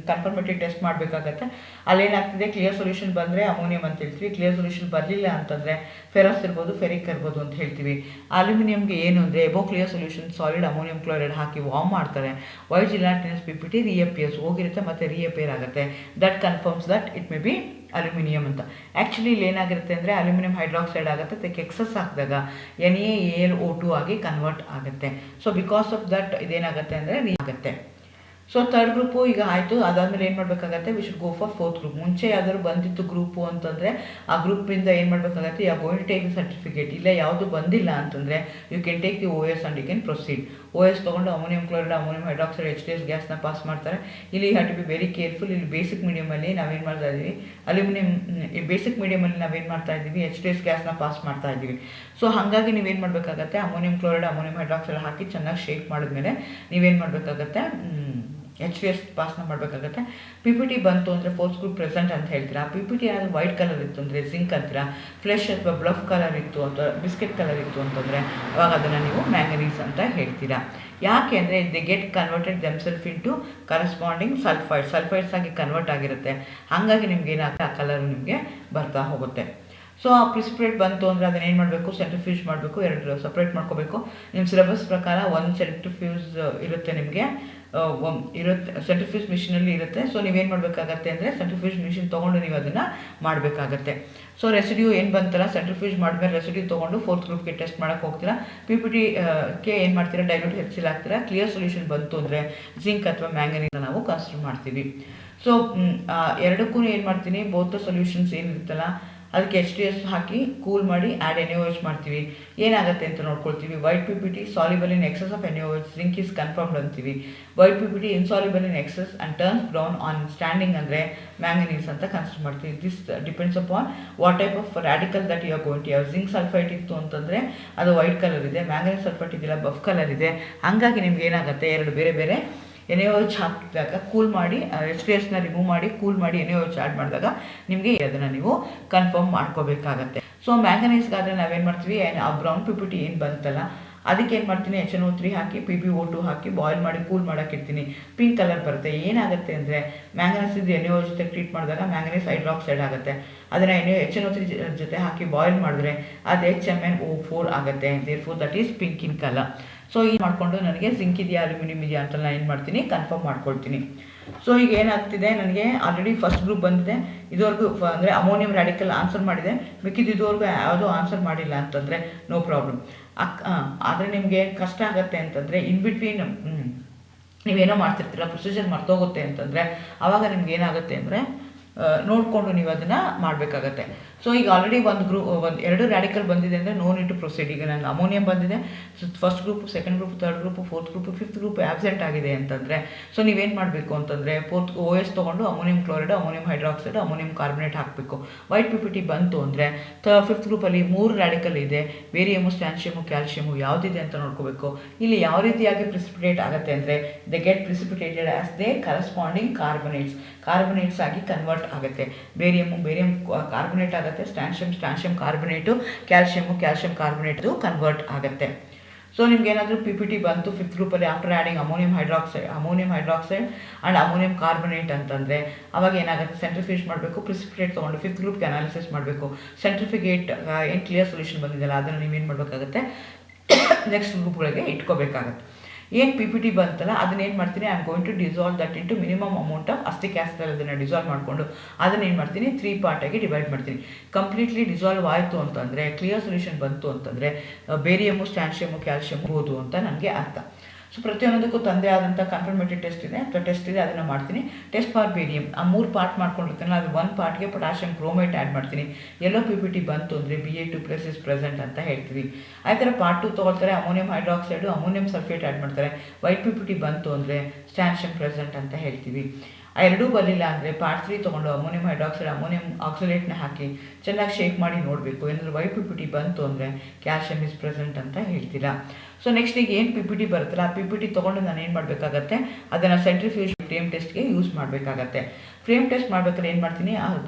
ಕನ್ಫರ್ಮೇಟರಿ ಟೆಸ್ಟ್ ಮಾಡಬೇಕಾಗತ್ತೆ. ಅಲ್ಲೇನಾಗ್ತಿದೆ, ಕ್ಲಿಯರ್ ಸೊಲ್ಯೂಷನ್ ಬಂದರೆ ಅಮೋನಿಯಂ ಅಂತ ಹೇಳ್ತೀವಿ, ಕ್ಲಿಯರ್ ಸೊಲ್ಯೂಷನ್ ಬರಲಿಲ್ಲ ಅಂತಂದರೆ ಫೆರಸ್ ಇರ್ಬೋದು, ಫೆರಿಕ್ ಇರ್ಬೋದು ಅಂತ ಹೇಳ್ತೀವಿ. ಅಲ್ಯೂಮಿನಿಯಂಗೆ ಏನು ಅಂದರೆ above clear solution solid ammonium chloride ಹಾಕಿ ವಾರ್ಮ್ ಮಾಡ್ತಾರೆ. ವೈಟ್ ಜಿಲಾಟಿನಸ್ PPT ರೀಅಪಿಯರ್ಸ್ ಹೋಗಿರುತ್ತೆ ಮತ್ತು ರೀಅಪಿಯರ್ ಆಗುತ್ತೆ. That confirms that it may be aluminium ಅಂತ. ಆ್ಯಕ್ಚುಲಿ ಇಲ್ಲಿ ಏನಾಗಿರುತ್ತೆ ಅಂದರೆ ಅಲ್ಯೂಮಿನಿಯಂ ಹೈಡ್ರಾಕ್ಸೈಡ್ ಆಗುತ್ತೆ, ಅದಕ್ಕೆ ಎಕ್ಸಸ್ ಹಾಕಿದಾಗ NaAlO2 ಆಗಿ ಕನ್ವರ್ಟ್ ಆಗುತ್ತೆ. ಸೊ ಬಿಕಾಸ್ ಆಫ್ ದಟ್ ಇದೇನಾಗುತ್ತೆ ಅಂದರೆ ಆಗುತ್ತೆ. ಸೊ ಥರ್ಡ್ ಗ್ರೂಪು ಈಗ ಆಯಿತು. ಅದಾದಮೇಲೆ ಏನು ಮಾಡಬೇಕಾಗತ್ತೆ, we should go for fourth group. ಮುಂಚೆ ಯಾವ್ದಾದ್ರು ಬಂದಿತ್ತು ಗ್ರೂಪು ಅಂತಂದರೆ ಆ ಗ್ರೂಪಿಂದ ಏನು ಮಾಡಬೇಕಾಗತ್ತೆ, you are going to take the certificate. ಇಲ್ಲ ಯಾವುದು ಬಂದಿಲ್ಲ ಅಂತಂದರೆ you can take the OS and you can proceed. OS ತೊಗೊಂಡು ammonium chloride, ammonium hydroxide, H2S ಗ್ಯಾಸ್ನ ಪಾಸ್ ಮಾಡ್ತಾರೆ. ಇಲ್ಲಿ have to be very careful. ಇಲ್ಲಿ ಬೇಸಿಕ್ ಮೀಡಿಯಮಲ್ಲಿ ನಾವೇನು ಮಾಡ್ತಾ ಇದ್ದೀವಿ, ಈ ಬೇಸಿಕ್ ಮೀಡಿಯಮಲ್ಲಿ ನಾವೇನು ಮಾಡ್ತಾ ಇದ್ದೀವಿ, H2S ಗ್ಯಾಸ್ನ ಪಾಸ್ ಮಾಡ್ತಾ ಇದ್ದೀವಿ. ಸೊ ಹಾಗಾಗಿ ನೀವೇನು ಮಾಡಬೇಕಾಗತ್ತೆ, ಅಮೋನಿಯಂ ಕ್ಲೋರೈಡ್, ಅಮೋನಿಯಂ ಹೈಡ್ರಾಕ್ಸೈಡ್ ಹಾಕಿ ಚೆನ್ನಾಗಿ ಶೇಕ್ ಮಾಡಿದ್ಮೇಲೆ ನೀವೇನು ಮಾಡಬೇಕಾಗತ್ತೆ, H2S ಪಾಸ್ನ ಮಾಡಬೇಕಾಗತ್ತೆ. PPT ಬಂತು ಅಂದರೆ ಫೋರ್ತ್ ಗ್ರೂಪ್ ಪ್ರೆಸೆಂಟ್ ಅಂತ ಹೇಳ್ತೀರಾ. PPT ಏನಾದರೂ ವೈಟ್ ಕಲರ್ ಇತ್ತು ಅಂದರೆ ಜಿಂಕ್ ಅಂತೀರಾ. ಫ್ಲೆಶ್ ಅಥವಾ ಬ್ಲಫ್ ಕಲರ್ ಇತ್ತು ಅಥವಾ ಬಿಸ್ಕೆಟ್ ಕಲರ್ ಇತ್ತು ಅಂತಂದರೆ ಅವಾಗ ಅದನ್ನು ನೀವು ಮ್ಯಾಂಗನೀಸ್ ಅಂತ ಹೇಳ್ತೀರಾ. ಯಾಕೆ ಅಂದರೆ they get converted themselves into corresponding sulphides ಆಗಿ ಕನ್ವರ್ಟ್ ಆಗಿರುತ್ತೆ. ಹಾಗಾಗಿ ನಿಮ್ಗೆ ಏನಾಗುತ್ತೆ, ಆ ಕಲರ್ ನಿಮಗೆ ಬರ್ತಾ ಹೋಗುತ್ತೆ. ಸೊ ಆ ಪ್ರಿಸಿಪಿಟೇಟ್ ಬಂತು ಅಂದರೆ ಅದನ್ನು ಏನು ಮಾಡಬೇಕು, ಸೆಂಟ್ರಿಫ್ಯೂಜ್ ಮಾಡಬೇಕು. 2 ಸಪ್ರೇಟ್ ಮಾಡ್ಕೋಬೇಕು. ನಿಮ್ಮ ಸಿಲೆಬಸ್ ಪ್ರಕಾರ 1 ಸೆಂಟ್ರಿಫ್ಯೂಸ್ ಇರುತ್ತೆ, ನಿಮಗೆ ಸೆಂಟ್ರಿಫ್ಯೂಜ್ ಮಿಷಿನಲ್ಲಿ ಇರುತ್ತೆ. ಸೊ ನೀವೇನು ಮಾಡಬೇಕಾಗತ್ತೆ ಅಂದರೆ ಸೆಂಟ್ರಿಫ್ಯೂಜ್ ಮಿಷಿನ್ ತೊಗೊಂಡು ನೀವು ಅದನ್ನು ಮಾಡಬೇಕಾಗತ್ತೆ. ಸೊ ರೆಸಿಡ್ಯೂ ಏನು ಬಂತಲ್ಲ, ಸೆಂಟ್ರಿಫ್ಯೂಜ್ ಮಾಡಿದ್ಮೇಲೆ ರೆಸಿಡ್ಯೂ ತೊಗೊಂಡು ಫೋರ್ತ್ ಗ್ರೂಪ್ಗೆ ಟೆಸ್ಟ್ ಮಾಡೋಕ್ಕೆ ಹೋಗ್ತೀರಾ. PPTಗೆ ಏನು ಮಾಡ್ತೀರಾ, ಡೈಲ್ಯೂಟ್ HCl ಹಾಕ್ತೀರಾ. ಕ್ಲಿಯರ್ ಸೊಲ್ಯೂಷನ್ ಬಂತು ಅಂದರೆ ಜಿಂಕ್ ಅಥವಾ ಮ್ಯಾಂಗನೀಸ್ ನಾವು ಕನ್ಸಿಡರ್ ಮಾಡ್ತೀವಿ. ಸೊ ಎರಡಕ್ಕೂ ಏನು ಮಾಡ್ತೀನಿ, ಬೋತ್ ಸೊಲ್ಯೂಷನ್ಸ್ ಏನಿರುತ್ತಲ್ಲ ಅದಕ್ಕೆ H2S ಹಾಕಿ ಕೂಲ್ ಮಾಡಿ NaOH ಮಾಡ್ತೀವಿ. ಏನಾಗುತ್ತೆ ಅಂತ ನೋಡ್ಕೊಳ್ತೀವಿ. White PPT soluble in excess of NaOH, zinc is confirmed ಅಂತೀವಿ. White PPT insoluble in excess and turns brown on standing ಅಂದರೆ ಮ್ಯಾಂಗನೀಸ್ ಅಂತ ಕನ್ಸಿಡರ್ ಮಾಡ್ತೀವಿ. This depends upon what type of radical that you are going to have. Zinc sulphite ಇತ್ತು ಅಂತಂದರೆ ಅದು white colour ಇದೆ, manganese sulphite ಇದೆಯಲ್ಲ buff colour ಇದೆ. ಹಾಗಾಗಿ ನಿಮ್ಗೆ ಏನಾಗುತ್ತೆ, 2 ಬೇರೆ ಬೇರೆ NaOH ಹಾಕಿದಾಗ ಕೂಲ್ ಮಾಡಿ H2Sನ ರಿಮೂವ್ ಮಾಡಿ ಕೂಲ್ ಮಾಡಿ NaOH ಆ್ಯಡ್ ಮಾಡಿದಾಗ ನಿಮಗೆ ಅದನ್ನು ನೀವು ಕನ್ಫರ್ಮ್ ಮಾಡ್ಕೋಬೇಕಾಗತ್ತೆ. ಸೊ ಮ್ಯಾಂಗನೀಸ್ಗಾದರೆ ನಾವೇನು ಮಾಡ್ತೀವಿ, ಆ ಬ್ರೌನ್ PPT ಏನು ಬಂತಲ್ಲ ಅದಕ್ಕೆ ಏನು ಮಾಡ್ತೀನಿ, HNO3 ಹಾಕಿ PbO2 ಹಾಕಿ ಬಾಯ್ಲ್ ಮಾಡಿ ಕೂಲ್ ಮಾಡೋಕೆ ಇಡ್ತೀನಿ. ಪಿಂಕ್ ಕಲರ್ ಬರುತ್ತೆ. ಏನಾಗುತ್ತೆ ಅಂದರೆ ಮ್ಯಾಂಗನೀಸ್ ಇದು NaOH ಜೊತೆ ಟ್ರೀಟ್ ಮಾಡಿದಾಗ ಮ್ಯಾಂಗನೀಸ್ ಹೈಡ್ರಾಕ್ಸೈಡ್ ಆಗುತ್ತೆ. ಅದನ್ನು HNO3 ಜೊತೆ ಹಾಕಿ ಬಾಯ್ಲ್ ಮಾಡಿದ್ರೆ ಅದು HMnO4 ಆಗುತ್ತೆ. Therefore that is pink in colour. So ಇದು ಮಾಡಿಕೊಂಡು ನನಗೆ ಜಿಂಕ್ ಇದೆಯಾ ಅಲ್ಯೂಮಿನಿಯಂ ಇದೆಯಾ ಅಂತ ನಾನು ಏನು ಮಾಡ್ತೀನಿ, ಕನ್ಫರ್ಮ್ ಮಾಡ್ಕೊಳ್ತೀನಿ. ಸೊ ಈಗ ಏನಾಗ್ತಿದೆ, ನನಗೆ ಆಲ್ರೆಡಿ ಫಸ್ಟ್ ಗ್ರೂಪ್ ಬಂದಿದೆ. ಇದುವರೆಗೂ ಅಂದರೆ ಅಮೋನಿಯಂ ರ್ಯಾಡಿಕಲ್ ಆನ್ಸರ್ ಮಾಡಿದೆ, ಮಿಕ್ಕಿದ್ದು ಇದುವರೆಗೂ ಯಾವುದೂ ಆನ್ಸರ್ ಮಾಡಿಲ್ಲ ಅಂತಂದರೆ ನೋ ಪ್ರಾಬ್ಲಮ್. ಆದರೆ ನಿಮಗೆ ಕಷ್ಟ ಆಗುತ್ತೆ ಅಂತಂದರೆ ಇನ್ ಬಿಟ್ವೀನ್ ನೀವೇನೋ ಮಾಡ್ತಿರ್ತೀರ, ಪ್ರೊಸೀಜರ್ ಮರ್ತೋಗುತ್ತೆ ಅಂತಂದರೆ ಆವಾಗ ನಿಮ್ಗೆ ಏನಾಗುತ್ತೆ ಅಂದರೆ ನೋಡಿಕೊಂಡು ನೀವು ಅದನ್ನು ಮಾಡಬೇಕಾಗತ್ತೆ. ಸೊ ಈಗ ಆಲ್ರೆಡಿ ಒಂದು 2 ರ್ಯಾಡಿಕಲ್ ಬಂದಿದೆ ಅಂದರೆ ನೋ ನೀಡ್ ಟು ಪ್ರೊಸೀಡ್. ಈಗ ನನಗೆ ಅಮೋನಿಯಂ ಬಂದಿದೆ, first group, second group, third group, fourth group, fifth group absent ಆಗಿದೆ ಅಂತಂದರೆ ಸೊ ನೀವೇನು ಮಾಡಬೇಕು ಅಂತಂದರೆ OH ತೊಗೊಂಡು ammonium chloride, ammonium hydroxide, ammonium carbonate ಹಾಕಬೇಕು. ವೈಟ್ PPT ಬಂತು ಅಂದರೆ ಫಿಫ್ತ್ ಗ್ರೂಪಲ್ಲಿ 3 ರ್ಯಾಡಿಕಲ್ ಇದೆ, ಬೇರಿಯಮು, ಸ್ಟ್ಯಾನ್ಷಿಯಮು, ಕ್ಯಾಲ್ಶಿಯಮು ಯಾವುದಿದೆ ಅಂತ ನೋಡ್ಕೋಬೇಕು. ಇಲ್ಲಿ ಯಾವ ರೀತಿಯಾಗಿ ಪ್ರಿಸಿಪಿಟೇಟ್ ಆಗುತ್ತೆ ಅಂದರೆ they get precipitated as they corresponding carbonates ಆಗಿ ಕನ್ವರ್ಟ್ ಆಗುತ್ತೆ. ಬೇರಿಯಂ ಕಾರ್ಬನೇಟ್ ಆಗುತ್ತೆ, strontium carbonate, calcium carbonate convert ಆಗುತ್ತೆ. ಸೊ ನಿಮ್ಗೆ ಏನಾದರೂ PPT ಬಂತು ಫಿಫ್ತ್ ಗ್ರೂಪಲ್ಲಿ after adding ammonium hydroxide and ammonium carbonate ಅಂತಂದರೆ ಅವಾಗ ಏನಾಗುತ್ತೆ, ಸೆಂಟ್ರಿಫ್ಯೂಜ್ ಮಾಡಬೇಕು, ಪ್ರಿಸಿಪಿಟೇಟ್ ತೊಗೊಂಡು ಫಿಫ್ತ್ ಗ್ರೂಪ್ಗೆ ಅನಾಲಿಸಿಸ್ ಮಾಡಬೇಕು. ಸೆಂಟ್ರಿಫಿಗೇಟ್ ಏನು ಕ್ಲಿಯರ್ ಸೊಲ್ಯೂಷನ್ ಬಂದಿದೆಯಲ್ಲ ಅದನ್ನು ನೀವೇನು ಮಾಡಬೇಕಾಗುತ್ತೆ, ನೆಕ್ಸ್ಟ್ ಗ್ರೂಪ್ಗಳಿಗೆ ಇಟ್ಕೋಬೇಕಾಗತ್ತೆ. ಏನು PPT ಬಂತಲ್ಲ ಅದನ್ನೇನು ಮಾಡ್ತೀನಿ, I am going to dissolve that into minimum amount of acetic acid. ಅದನ್ನು ಡಿಸಾಲ್ವ್ ಮಾಡಿಕೊಂಡು ಅದನ್ನೇನು ಮಾಡ್ತೀನಿ, 3 ಪಾರ್ಟಾಗಿ ಡಿವೈಡ್ ಮಾಡ್ತೀನಿ. ಕಂಪ್ಲೀಟ್ಲಿ ಡಿಸಾಲ್ವ್ ಆಯಿತು ಅಂತಂದರೆ, ಕ್ಲಿಯರ್ ಸೊಲ್ಯೂಷನ್ ಬಂತು ಅಂತಂದರೆ ಬೇರಿಯಮು, ಸ್ಟ್ಯಾನ್ಷಿಯಮು, ಕ್ಯಾಲ್ಶಿಯಮ್ ಬೋದು ಅಂತ ನನಗೆ ಅರ್ಥ. ಸೊ ಪ್ರತಿಯೊಂದಕ್ಕೂ ತಂದೆ ಆದಂಥ ಕನ್ಫರ್ಮೇಟರಿ ಟೆಸ್ಟ್ ಇದೆ, ಅದನ್ನು ಮಾಡ್ತೀನಿ. ಟೆಸ್ಟ್ ಫಾರ್ ಬೇರಿಯಂ ಆ 3 ಪಾರ್ಟ್ ಮಾಡ್ಕೊಂಡಿರ್ತೀನಿ. ಅದು 1 ಪಾರ್ಟ್ಗೆ ಪೊಟ್ಯಾಷಿಯಂ ಕ್ರೋಮೇಟ್ ಆ್ಯಡ್ ಮಾಡ್ತೀನಿ. ಎಲ್ಲೋ PPT ಬಂತು ಅಂದರೆ Ba2+ ಇಸ್ ಪ್ರೆಸೆಂಟ್ ಅಂತ ಹೇಳ್ತೀವಿ. ಆ ಥರ ಪಾರ್ಟ್ 2 ತೊಗೊಳ್ತಾರೆ, ammonium hydroxide, ammonium sulphate add ಮಾಡ್ತಾರೆ. ವೈಟ್ PPT ಬಂತು ಅಂದರೆ ಸ್ಟ್ಯಾನ್ಷಿಯಂ ಪ್ರೆಸೆಂಟ್ ಅಂತ ಹೇಳ್ತೀವಿ. ಆ ಎರಡೂ ಬರಲಿಲ್ಲ ಅಂದರೆ ಪಾರ್ಟ್ 3 ತೊಗೊಂಡು ಅಮೋನಿಯಂ ಹೈಡ್ರಾಕ್ಸೈಡ್, ಅಮೋನಿಯಂ ಆಕ್ಸಲೇಟ್ನ ಹಾಕಿ ಚೆನ್ನಾಗಿ ಶೇಕ್ ಮಾಡಿ ನೋಡಬೇಕು. ಏನಾದರೂ ವೈಟ್ PPT ಬಂತು ಅಂದರೆ ಕ್ಯಾಲ್ಶಿಯಂ ಇಸ್ ಪ್ರೆಸೆಂಟ್ ಅಂತ ಹೇಳ್ತೀರಾ. ಸೊ ನೆಕ್ಸ್ಟ್ ಈಗ ಏನು PPT ಬರುತ್ತಲ್ಲ ಆ PPT ತೊಗೊಂಡು ನಾನು ಏನು ಮಾಡಬೇಕಾಗತ್ತೆ, ಅದನ್ನು ಸೆಂಟ್ರಿಫ್ಯೂಜ್ ಫ್ರೇಮ್ ಟೆಸ್ಟ್ಗೆ ಯೂಸ್ ಮಾಡಬೇಕಾಗತ್ತೆ. ಫ್ರೇಮ್ ಟೆಸ್ಟ್ ಮಾಡ್ಬೇಕಾದ್ರೆ ಏನು ಮಾಡ್ತೀನಿ,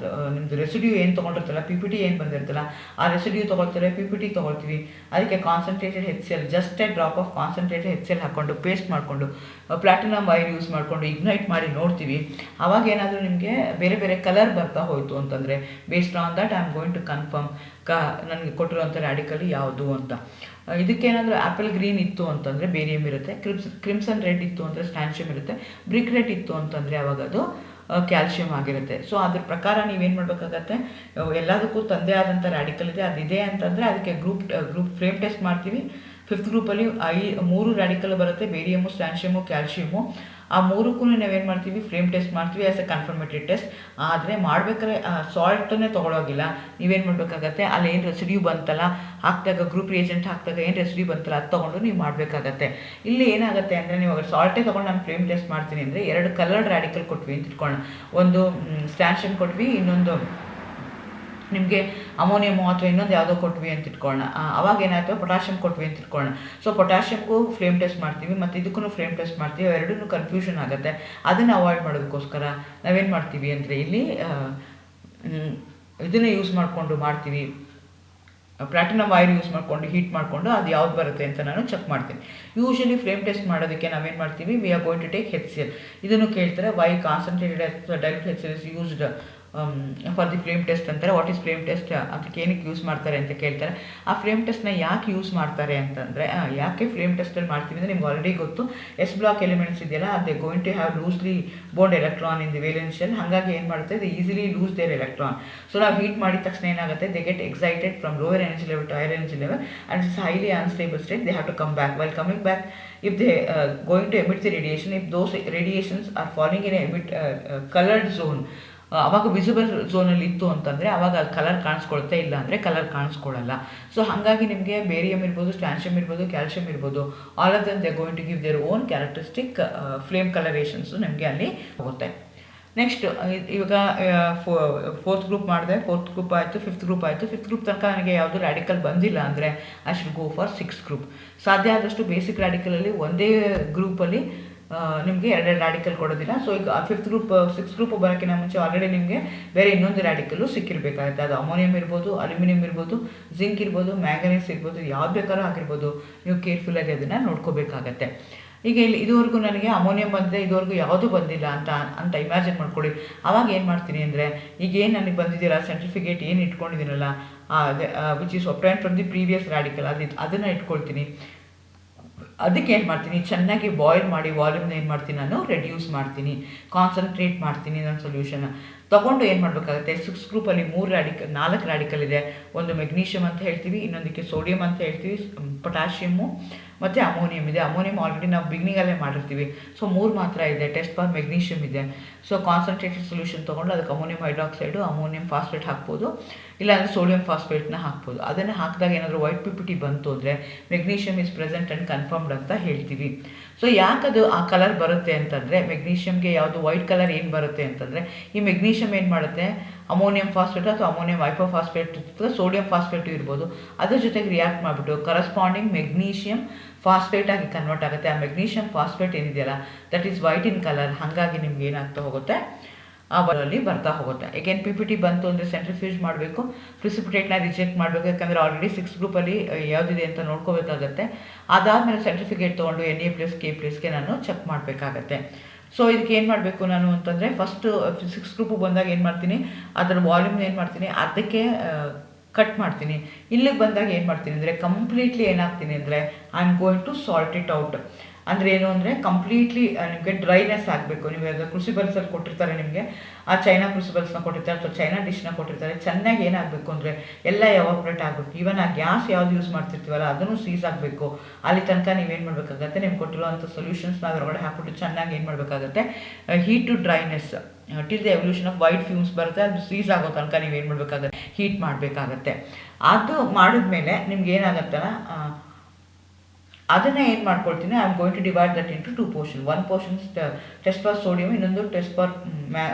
ನಿಮ್ಮದು ರೆಸಿಡ್ಯೂ ಏನು ತೊಗೊಂಡಿರ್ತಲ್ಲ, PPT ಏನು ಬಂದಿರ್ತಲ್ಲ ಆ ರೆಸಿಡ್ಯೂ ತೊಗೊಳ್ತಾರೆ, PPT ತೊಗೊಳ್ತೀವಿ. ಅದಕ್ಕೆ concentrated HCl, just A drop of concentrated HCl ಹಾಕ್ಕೊಂಡು ಪೇಸ್ಟ್ ಮಾಡಿಕೊಂಡು ಪ್ಲಾಟಿನಮ್ ವೈರ್ ಯೂಸ್ ಮಾಡಿಕೊಂಡು ಇಗ್ನೈಟ್ ಮಾಡಿ ನೋಡ್ತೀವಿ. ಆವಾಗ ಏನಾದರೂ ನಿಮಗೆ ಬೇರೆ ಬೇರೆ ಕಲರ್ ಬರ್ತಾ ಹೋಯಿತು ಅಂತಂದರೆ based on that I am going to confirm ನನಗೆ ಕೊಟ್ಟಿರೋಂಥ ರ್ಯಾಡಿಕಲ್ ಯಾವುದು ಅಂತ. ಇದಕ್ಕೇನಾದರೂ ಆ್ಯಪಲ್ ಗ್ರೀನ್ ಇತ್ತು ಅಂತಂದರೆ ಬೇರಿಯಮ್ ಇರುತ್ತೆ, ಕ್ರಿಮ್ಸನ್ ರೆಡ್ ಇತ್ತು ಅಂದರೆ ಸ್ಟ್ಯಾನ್ಷಿಯಮ್ ಇರುತ್ತೆ, ಬ್ರಿಕ್ ರೆಡ್ ಇತ್ತು ಅಂತಂದರೆ ಅವಾಗ ಅದು ಕ್ಯಾಲ್ಶಿಯಂ ಆಗಿರುತ್ತೆ. ಸೊ ಅದ್ರ ಪ್ರಕಾರ ನೀವೇನು ಮಾಡಬೇಕಾಗತ್ತೆ, ಎಲ್ಲದಕ್ಕೂ ತಂದೆ ಆದಂಥ ರ್ಯಾಡಿಕಲ್ ಇದೆ, ಅದಿದೆ ಅಂತಂದರೆ ಅದಕ್ಕೆ ಗ್ರೂಪ್ ಫ್ರೇಮ್ ಟೆಸ್ಟ್ ಮಾಡ್ತೀವಿ. ಫಿಫ್ತ್ ಗ್ರೂಪಲ್ಲಿ 3 ರ್ಯಾಡಿಕಲ್ ಬರುತ್ತೆ, ಬೇರಿಯಮು, ಸ್ಟ್ಯಾನ್ಷಿಯಮು, ಕ್ಯಾಲ್ಶಿಯಮು. ಆ 3ಕ್ಕೂ ನಾವೇನು ಮಾಡ್ತೀವಿ, ಫ್ರೇಮ್ ಟೆಸ್ಟ್ ಮಾಡ್ತೀವಿ ಆ್ಯಸ್ ಎ ಕನ್ಫರ್ಮೇಟರಿ ಟೆಸ್ಟ್. ಆದರೆ ಮಾಡಬೇಕಾದ್ರೆ ಸಾಲ್ಟನ್ನೇ ತೊಗೊಳೋಗಿಲ್ಲ. ನೀವೇನು ಮಾಡಬೇಕಾಗತ್ತೆ, ಅಲ್ಲಿ ಏನು ರೆಸಿಡ್ಯೂ ಬಂತಲ್ಲ ಹಾಕಿದಾಗ, ಗ್ರೂಪ್ ರಿಯೇಜೆಂಟ್ ಹಾಕಿದಾಗ ಏನು ರೆಸಿಡ್ಯೂ ಬಂತಲ್ಲ ಅದು ತೊಗೊಂಡು ನೀವು ಮಾಡಬೇಕಾಗತ್ತೆ. ಇಲ್ಲಿ ಏನಾಗುತ್ತೆ ಅಂದರೆ ನೀವು ಸಾಲ್ಟೇ ತೊಗೊಂಡು ನಾನು ಫ್ರೇಮ್ ಟೆಸ್ಟ್ ಮಾಡ್ತೀನಿ ಅಂದರೆ 2 ಕಲರ್ಡ್ ರ್ಯಾಡಿಕಲ್ ಕೊಟ್ವಿ ಅಂತ ಇಟ್ಕೊಳ್ಳೋಣ. ಒಂದು ಸ್ಟ್ಯಾನ್ಷಿಯಮ್ ಕೊಟ್ವಿ, ಇನ್ನೊಂದು ನಿಮಗೆ ಅಮೋನಿಯಮು ಅಥವಾ ಇನ್ನೊಂದು ಯಾವುದೋ ಕೊಟ್ವಿ ಅಂತ ಇಟ್ಕೊಳ್ಳೋಣ. ಅವಾಗ ಏನಾಯ್ತು, ಪೊಟ್ಯಾಷಿಯಮ್ ಕೊಟ್ವಿ ಅಂತ ಇಟ್ಕೊಳ್ಳೋಣ. ಸೊ ಪೊಟ್ಯಾಷಿಯಮ್ಗೂ ಫ್ಲೇಮ್ ಟೆಸ್ಟ್ ಮಾಡ್ತೀವಿ ಮತ್ತು ಇದಕ್ಕೂ ಫ್ಲೇಮ್ ಟೆಸ್ಟ್ ಮಾಡ್ತೀವಿ. ಎರಡೂ ಕನ್ಫ್ಯೂಷನ್ ಆಗುತ್ತೆ. ಅದನ್ನು ಅವಾಯ್ಡ್ ಮಾಡೋದಕ್ಕೋಸ್ಕರ ನಾವೇನು ಮಾಡ್ತೀವಿ ಅಂದರೆ ಇಲ್ಲಿ ಇದನ್ನು ಯೂಸ್ ಮಾಡಿಕೊಂಡು ಮಾಡ್ತೀವಿ, ಪ್ಲಾಟಿನಮ್ ವೈರ್ ಯೂಸ್ ಮಾಡಿಕೊಂಡು ಹೀಟ್ ಮಾಡಿಕೊಂಡು ಅದು ಯಾವ್ದು ಬರುತ್ತೆ ಅಂತ ನಾನು ಚೆಕ್ ಮಾಡ್ತೀನಿ. ಯೂಶಲಿ ಫ್ಲೇಮ್ ಟೆಸ್ಟ್ ಮಾಡೋದಕ್ಕೆ ನಾವೇನು ಮಾಡ್ತೀವಿ, we are going to take HCl. ಇದನ್ನು ಕೇಳ್ತಾರೆ, why concentrated dilute HCl is used for the flame test ಅಂತಾರೆ. ವಾಟ್ ಈಸ್ ಫ್ಲೇಮ್ ಟೆಸ್ಟ್, ಅದಕ್ಕೆ ಏನಕ್ಕೆ ಯೂಸ್ ಮಾಡ್ತಾರೆ ಅಂತ ಕೇಳ್ತಾರೆ. ಆ ಫ್ಲೇಮ್ ಟೆಸ್ಟ್ನ ಯಾಕೆ ಯೂಸ್ ಮಾಡ್ತಾರೆ ಅಂತಂದರೆ, ಯಾಕೆ ಫ್ಲೇಮ್ ಟೆಸ್ಟಲ್ಲಿ ಮಾಡ್ತೀವಿ ಅಂದರೆ ನಿಮ್ಗೆ ಆಲ್ರೆಡಿ ಗೊತ್ತು, S ಬ್ಲಾಕ್ ಎಲಿಮೆಂಟ್ಸ್ ಇದೆಯಲ್ಲ ಅದೇ going to have loosely bond electron in the valence shell. ಹಾಗಾಗಿ ಏನು ಮಾಡುತ್ತೆ, ಇದು easily lose their electron. So ನಾವು ಹೀಟ್ ಮಾಡಿದ ತಕ್ಷಣ ಏನಾಗುತ್ತೆ, they get excited from lower energy level to higher energy level and it's highly unstable state. They have to come back. While coming back, if they going to emit the radiation, if those radiations are falling in a colored zone, ಅವಾಗ visible ಝೋನಲ್ಲಿ ಇತ್ತು ಅಂತಂದರೆ ಅವಾಗ ಅದು colour ಕಾಣಿಸ್ಕೊಳುತ್ತೆ, ಇಲ್ಲ ಅಂದರೆ colour ಕಾಣಿಸ್ಕೊಳ್ಳಲ್ಲ. So ಹಾಗಾಗಿ ನಿಮಗೆ barium ಇರ್ಬೋದು, ಸ್ಟ್ಯಾನ್ಷಿಯಮ್ ಇರ್ಬೋದು, ಕ್ಯಾಲ್ಶಿಯಮ್ ಇರ್ಬೋದು, all of them they going to give their own characteristic flame colourations ನಿಮಗೆ ಅಲ್ಲಿ ಹೋಗುತ್ತೆ. ನೆಕ್ಸ್ಟ್ ಇವಾಗ ಫೋರ್ತ್ ಗ್ರೂಪ್ ಮಾಡಿದೆ, ಫೋರ್ತ್ ಗ್ರೂಪ್ ಆಯಿತು, ಫಿಫ್ತ್ ಗ್ರೂಪ್ ಆಯಿತು. ಫಿಫ್ತ್ ಗ್ರೂಪ್ ತನಕ ನನಗೆ ಯಾವುದು ರ್ಯಾಡಿಕಲ್ ಬಂದಿಲ್ಲ ಅಂದರೆ I should go for sixth group. ಸಾಧ್ಯ ಆದಷ್ಟು ಬೇಸಿಕ್ ರ್ಯಾಡಿಕಲಲ್ಲಿ ಒಂದೇ ಗ್ರೂಪಲ್ಲಿ ನಿಮಗೆ ಎರಡೆರಡು ರ್ಯಾಡಿಕಲ್ ಕೊಡೋದಿಲ್ಲ. ಸೊ ಈಗ 5th ಗ್ರೂಪ್ 6th ಗ್ರೂಪ್ ಬರೋಕ್ಕಿಂತ ಮುಂಚೆ ಆಲ್ರೆಡಿ ನಿಮಗೆ ಬೇರೆ ಇನ್ನೊಂದು ರ್ಯಾಡಿಕಲ್ಲು ಸಿಕ್ಕಿರಬೇಕಾಗುತ್ತೆ. ಅದು ಅಮೋನಿಯಂ ಇರ್ಬೋದು, ಅಲ್ಯೂಮಿನಿಯಂ ಇರ್ಬೋದು, ಜಿಂಕ್ ಇರ್ಬೋದು, ಮ್ಯಾಂಗನೀಸ್ ಇರ್ಬೋದು, ಯಾವ್ದು ಬೇಕಾದ್ರೂ ಆಗಿರ್ಬೋದು. ನೀವು ಕೇರ್ಫುಲ್ಲಾಗಿ ಅದನ್ನು ನೋಡ್ಕೋಬೇಕಾಗತ್ತೆ. ಈಗ ಇಲ್ಲಿ ಇದುವರೆಗೂ ನನಗೆ ಅಮೋನಿಯಂ ಬಂದಿದೆ, ಇದುವರೆಗೂ ಯಾವುದೂ ಬಂದಿಲ್ಲ ಅಂತ ಇಮ್ಯಾಜಿನ್ ಮಾಡ್ಕೊಳ್ಳಿ. ಆವಾಗ ಏನು ಮಾಡ್ತೀನಿ ಅಂದರೆ, ಈಗ ಏನು ನನಗೆ ಬಂದಿದ್ದೀರಾ ಸೆಂಟ್ರಿಫಿಕೇಟ್ ಏನು ಇಟ್ಕೊಂಡಿದ್ದೀನಲ್ಲ, which is obtained from the previous radical, ಅದನ್ನು ಇಟ್ಕೊಳ್ತೀನಿ. ಅದಕ್ಕೆ ಏನು ಮಾಡ್ತೀನಿ, ಚೆನ್ನಾಗಿ ಬಾಯ್ಲ್ ಮಾಡಿ ವಾಲ್ಯೂಮ್ನ ಏನು ಮಾಡ್ತೀನಿ, ನಾನು ರೆಡ್ಯೂಸ್ ಮಾಡ್ತೀನಿ, ಕಾನ್ಸಂಟ್ರೇಟ್ ಮಾಡ್ತೀನಿ ನನ್ನ ಸೊಲ್ಯೂಷನ್ ತೊಗೊಂಡು ಏನು ಮಾಡಬೇಕಾಗುತ್ತೆ. 6th ಗ್ರೂಪಲ್ಲಿ 4 ರ್ಯಾಡಿಕಲ್ ಇದೆ. ಒಂದು ಮೆಗ್ನೀಷಿಯಮ್ ಅಂತ ಹೇಳ್ತೀವಿ, ಇನ್ನೊಂದಕ್ಕೆ ಸೋಡಿಯಂ ಅಂತ ಹೇಳ್ತೀವಿ, ಪೊಟ್ಯಾಷಿಯಮ್ಮು ಮತ್ತು ಅಮೋನಿಯಂ ಇದೆ. ಅಮೋನಿಯಂ ಆಲ್ರೆಡಿ ನಾವು ಬಿಗ್ನಿಂಗಲ್ಲೇ ಮಾಡಿರ್ತೀವಿ. ಸೊ 3 ಮಾತ್ರ ಇದೆ. ಟೆಸ್ಟ್ ಫಾರ್ ಮೆಗ್ನೀಷಿಯಮ್ ಇದೆ. ಸೊ ಕಾನ್ಸಂಟ್ರೇಟೆಡ್ ಸೊಲ್ಯೂಷನ್ ತೊಗೊಂಡು ಅದಕ್ಕೆ ಅಮೋನಿಯಂ ಹೈಡ್ರಾಕ್ಸೈಡು, ಅಮೋನಿಯಂ ಫಾಸ್ಫೇಟ್ ಹಾಕ್ಬೋದು, ಇಲ್ಲಾಂದರೆ ಸೋಡಿಯಂ ಫಾಸ್ಫೇಟ್ನ ಹಾಕ್ಬೋದು. ಅದನ್ನು ಹಾಕಿದಾಗ ಏನಾದರೂ ವೈಟ್ PPT ಬಂತು ಅಂದರೆ magnesium is present and confirmed ಅಂತ ಹೇಳ್ತೀವಿ. ಸೊ ಯಾಕದು ಆ ಕಲರ್ ಬರುತ್ತೆ ಅಂತಂದರೆ, ಮೆಗ್ನೀಷಿಯಮ್ಗೆ ಯಾವುದು ವೈಟ್ ಕಲರ್ ಏನು ಬರುತ್ತೆ ಅಂತಂದರೆ, ಈ ಮೆಗ್ನೀಷಿಯಮ್ ಏನು ಮಾಡುತ್ತೆ, ಅಮೋನಿಯಂ ಫಾಸ್ಫೇಟ್ ಅಥವಾ ಅಮೋನಿಯಂ ಹೈಪೋಫಾಸ್ಫೇಟ್ ಅಥವಾ ಸೋಡಿಯಂ ಫಾಸ್ಫೇಟು ಇರ್ಬೋದು, ಅದ್ರ ಜೊತೆಗೆ ರಿಯಾಕ್ಟ್ ಮಾಡಿಬಿಟ್ಟು ಕರಸ್ಪಾಂಡಿಂಗ್ ಮೆಗ್ನೀಷಿಯಮ್ ಫಾಸ್ಫೇಟ್ ಆಗಿ ಕನ್ವರ್ಟ್ ಆಗುತ್ತೆ. ಆ ಮೆಗ್ನೀಷಿಯಮ್ ಫಾಸ್ಫೇಟ್ ಏನಿದೆಯಲ್ಲ, that is white in colour. ಹಾಗಾಗಿ ನಿಮ್ಗೆ ಏನಾಗ್ತಾ ಹೋಗುತ್ತೆ, ಆ ಬರಲ್ಲಿ ಬರ್ತಾ ಹೋಗುತ್ತೆ. ಏಕೆನ್ PPT ಬಂತು ಅಂದರೆ ಸೆಂಟ್ರಿಫ್ಯೂಜ್ ಮಾಡಬೇಕು, ಪ್ರಿಸಿಪಿಟೇಟ್ನ ರಿಜೆಕ್ಟ್ ಮಾಡಬೇಕು. ಯಾಕಂದರೆ ಆಲ್ರೆಡಿ 6th ಗ್ರೂಪಲ್ಲಿ ಯಾವುದಿದೆ ಅಂತ ನೋಡ್ಕೋಬೇಕಾಗತ್ತೆ. ಅದಾದಮೇಲೆ ಸರ್ಟಿಫಿಕೇಟ್ ತೊಗೊಂಡು Na+K+ಗೆ ನಾನು ಚೆಕ್ ಮಾಡಬೇಕಾಗತ್ತೆ. ಸೊ ಇದಕ್ಕೆ ಏನು ಮಾಡಬೇಕು ನಾನು ಅಂತಂದರೆ, ಫಸ್ಟು 6th ಗ್ರೂಪು ಬಂದಾಗ ಏನು ಮಾಡ್ತೀನಿ, ಅದರ ವಾಲ್ಯೂಮ್ನ ಏನು ಮಾಡ್ತೀನಿ, ಅದಕ್ಕೆ ಕಟ್ ಮಾಡ್ತೀನಿ. ಇಲ್ಲಿಗೆ ಬಂದಾಗ ಏನು ಮಾಡ್ತೀನಿ ಅಂದರೆ, ಕಂಪ್ಲೀಟ್ಲಿ ಏನಾಗ್ತೀನಿ ಅಂದರೆ, I am going to salt it out. ಅಂದರೆ ಏನು ಅಂದರೆ, ಕಂಪ್ಲೀಟ್ಲಿ ನಿಮಗೆ ಡ್ರೈನೆಸ್ ಆಗಬೇಕು. ನೀವು ಅದು ಕ್ರೂಸಿಬಲ್ಸಲ್ಲಿ ಕೊಟ್ಟಿರ್ತಾರೆ, ನಿಮಗೆ ಆ ಚೈನಾ ಕ್ರೂಸಿಬಲ್ಸ್ನ ಕೊಟ್ಟಿರ್ತಾರೆ ಅಥವಾ ಚೈನಾ ಡಿಶ್ನ ಕೊಟ್ಟಿರ್ತಾರೆ. ಚೆನ್ನಾಗಿ ಏನಾಗಬೇಕು ಅಂದರೆ, ಎಲ್ಲ ಎವಾಪ್ರೇಟ್ ಆಗಬೇಕು. ಈವನ್ ಆ ಗ್ಯಾಸ್ ಯಾವುದು ಯೂಸ್ ಮಾಡ್ತಿರ್ತೀವಲ್ಲ, ಅದನ್ನು ಸೀಸ್ ಆಗಬೇಕು. ಅಲ್ಲಿ ತನಕ ನೀವೇನು ಮಾಡಬೇಕಾಗತ್ತೆ, ನಿಮ್ಗೆ ಕೊಟ್ಟಿರುವಂಥ ಸೊಲ್ಯೂಷನ್ಸ್ನ ಅದರೊಳಗಡೆ ಹಾಕ್ಬಿಟ್ಟು ಚೆನ್ನಾಗಿ ಏನು ಮಾಡಬೇಕಾಗತ್ತೆ, heat to dryness till the evolution of white fumes ಬರುತ್ತೆ. ಅದು ಸೀಸ್ ಆಗೋ ತನಕ ನೀವೇನು ಮಾಡಬೇಕಾಗತ್ತೆ, ಹೀಟ್ ಮಾಡಬೇಕಾಗತ್ತೆ. ಅದು ಮಾಡಿದ್ಮೇಲೆ ನಿಮ್ಗೆ ಏನಾಗತ್ತಲ್ಲ, ಅದನ್ನು ಏನು ಮಾಡ್ಕೊಳ್ತೀನಿ, I am going to divide that into 2 portion. 1 portion test for sodium, ಇನ್ನೊಂದು ಟೆಸ್ಟ್ ಫಾರ್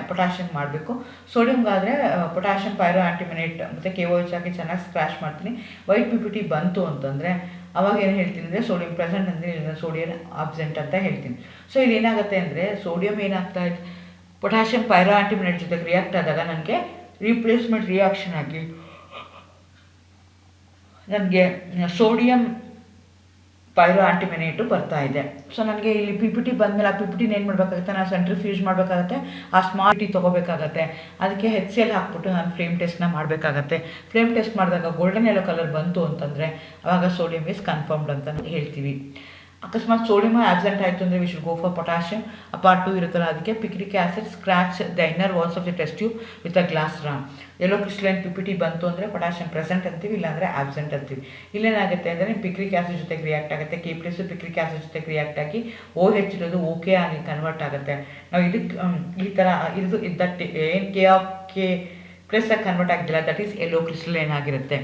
ಪೊಟ್ಯಾಷಿಯಮ್ ಮಾಡಬೇಕು. ಸೋಡಿಯಮ್ಗಾದರೆ ಪೊಟ್ಯಾಷಿಯಮ್ ಪೈರೋ ಆಂಟಿಮಿನೇಟ್ ಮತ್ತು KOH ಹಾಕಿ ಚೆನ್ನಾಗಿ ಸ್ಕ್ರ್ಯಾಶ್ ಮಾಡ್ತೀನಿ. ವೈಟ್ PPT ಬಂತು ಅಂತಂದರೆ ಅವಾಗ ಏನು ಹೇಳ್ತೀನಿ ಅಂದರೆ, ಸೋಡಿಯಂ ಪ್ರೆಸೆಂಟ್ ಅಂದರೆ ಸೋಡಿಯಂ ಆಬ್ಸೆಂಟ್ ಅಂತ ಹೇಳ್ತೀನಿ. ಸೊ ಇಲ್ಲಿ ಏನಾಗುತ್ತೆ ಅಂದರೆ, ಸೋಡಿಯಂ ಏನಾಗ್ತಾ ಇದೆ, ಪೊಟ್ಯಾಷಿಯಮ್ ಪೈರೋ ಆಂಟಿಮಿನೇಟ್ ಜೊತೆಗೆ ರಿಯಾಕ್ಟ್ ಆದಾಗ ನನಗೆ ರೀಪ್ಲೇಸ್ಮೆಂಟ್ ರಿಯಾಕ್ಷನ್ ಆಗಿ ನನಗೆ ಸೋಡಿಯಂ ಪೈರೋ ಆಂಟಿಮಿನೇಟು ಬರ್ತಾ ಇದೆ. ಸೊ ನನಗೆ ಇಲ್ಲಿ PPT ಬಂದಮೇಲೆ ಆ PPTನ ಏನು ಮಾಡಬೇಕಾಗುತ್ತೆ, ನಾನು ಸೆಂಟ್ರಿಫ್ಯೂಜ್ ಮಾಡಬೇಕಾಗತ್ತೆ. ಆ ಸ್ಮಾಲ್ ತೊಗೋಬೇಕಾಗತ್ತೆ. ಅದಕ್ಕೆ HCl ಹಾಕ್ಬಿಟ್ಟು ನಾನು ಫ್ಲೇಮ್ ಟೆಸ್ಟ್ನ ಮಾಡಬೇಕಾಗತ್ತೆ. ಫ್ಲೇಮ್ ಟೆಸ್ಟ್ ಮಾಡಿದಾಗ ಗೋಲ್ಡನ್ ಯೆಲ್ಲೋ ಕಲರ್ ಬಂತು ಅಂತಂದರೆ ಆವಾಗ ಸೋಡಿಯಂ ಇಸ್ ಕನ್ಫರ್ಮ್ಡ್ ಅಂತ ಹೇಳ್ತೀವಿ. ಅಕಸ್ಮಾತ್ ಸೋಡಿಯಂ ಆಬ್ಸೆಂಟ್ ಆಯಿತು ಅಂದರೆ we should go for potassium. Part 2 ಇರುತ್ತಲ್ಲ, ಅದಕ್ಕೆ picric acid scratch the inner walls of the test tube with a glass rod. Yellow crystalline PPT ಬಂತು ಅಂದರೆ ಪೊಟ್ಯಾಷಿಯಮ್ ಪ್ರೆಸೆಂಟ್ ಅಂತೀವಿ, ಇಲ್ಲಾಂದರೆ ಆಬ್ಸೆಂಟ್ ಅಂತೀವಿ. ಇಲ್ಲೇನಾಗುತ್ತೆ ಅಂದರೆ, ಪಿಕ್ರಿಕ್ ಆ್ಯಸಿಡ್ ಜೊತೆಗೆ ರಿಯಾಕ್ಟ್ ಆಗುತ್ತೆ, K+ ಪಿಕ್ರಿಕ್ ಆ್ಯಸಿಡ್ ಜೊತೆಗೆ ರಿಯಾಕ್ಟ್ ಆಗಿ OH ಇರೋದು OK ಆಗಿ ಕನ್ವರ್ಟ್ ಆಗುತ್ತೆ. ನಾವು ಇದಕ್ಕೆ ಈ ಥರ ಇದು ದಟ್ ಏನು K++ ಕನ್ವರ್ಟ್ ಆಗಿಲ್ಲ, ದಟ್ ಈಸ್ ಯೆಲ್ಲೋ ಕ್ರಿಸ್ಟಲೈನ್ ಆಗಿರುತ್ತೆ.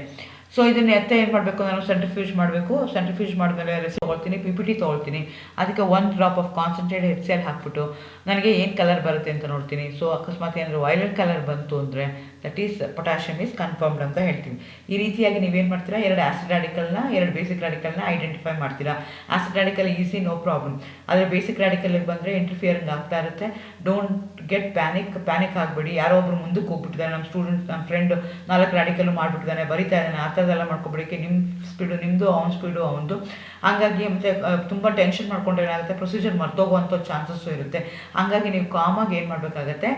ಸೊ ಇದನ್ನ ಏನು ಮಾಡಬೇಕು, ನಾನು ಸೆಂಟ್ರಿಫ್ಯೂಜ್ ಮಾಡಬೇಕು. ಸೆಂಟ್ರಿಫ್ಯೂಜ್ ಮಾಡಿದ್ಮೇಲೆ ತೊಗೊಳ್ತೀನಿ, PPT ತೊಗೊಳ್ತೀನಿ. ಅದಕ್ಕೆ 1 ಡ್ರಾಪ್ ಆಫ್ ಕಾನ್ಸಂಟ್ರೇಟೆಡ್ HCl ಹಾಕ್ಬಿಟ್ಟು ನನಗೆ ಏನು ಕಲರ್ ಬರುತ್ತೆ ಅಂತ ನೋಡ್ತೀನಿ. ಸೊ ಅಕಸ್ಮಾತ್ ಏನಾದರೂ ವೈಲೆಟ್ ಕಲರ್ ಬಂತು ಅಂದರೆ that is potassium is confirmed ಅಂತ ಹೇಳ್ತೀನಿ. ಈ ರೀತಿಯಾಗಿ ನೀವೇನು ಮಾಡ್ತೀರಾ, 2 ಆ್ಯಸಿಡ್ ರ್ಯಾಡಿಕಲ್ನ 2 ಬೇಸಿಕ್ ರ್ಯಾಡಿಕಲ್ನ ಐಡೆಂಟಿಫೈ ಮಾಡ್ತೀರಾ. Acid radical easy, no problem. ಆದರೆ ಬೇಸಿಕ್ ರ್ಯಾಡಿಕಲ್ಗೆ ಬಂದರೆ ಇಂಟರ್ಫಿಯರಿಂಗ್ ಆಗ್ತಾ ಇರುತ್ತೆ. ಡೋಂಟ್ ಗೆಟ್ ಪ್ಯಾನಿಕ್ ಆಗಬೇಡಿ. ಯಾರೋ ಒಬ್ರು ಮುಂದಕ್ಕೆ ಹೋಗ್ಬಿಟ್ಟಿದ್ದಾರೆ, ನಮ್ಮ ಸ್ಟೂಡೆಂಟ್, ನಮ್ಮ ಫ್ರೆಂಡ್ 4 ರ್ಯಾಡಿಕಲ್ಲು ಮಾಡಿಬಿಟ್ಟಿದ್ದಾನೆ, ಬರಿತಾ ಇದ್ದಾನೆ, ಆ ಥರದೆಲ್ಲ ಮಾಡ್ಕೊಬೇಡಿಕೆ. ನಿಮ್ಮ ಸ್ಪೀಡು ನಿಮ್ಮದು, ಅವನ ಸ್ಪೀಡು ಅವನದು. ಹಾಗಾಗಿ ಮತ್ತು ತುಂಬ ಟೆನ್ಷನ್ ಮಾಡ್ಕೊಂಡ್ರೆ ಏನಾಗುತ್ತೆ, ಪ್ರೊಸೀಜರ್ ಮರ್ತೋಗುವಂಥ ಚಾನ್ಸಸ್ಸು ಇರುತ್ತೆ. ಹಾಗಾಗಿ ನೀವು ಕಾಮಾಗಿ ಏನು ಮಾಡಬೇಕಾಗತ್ತೆ,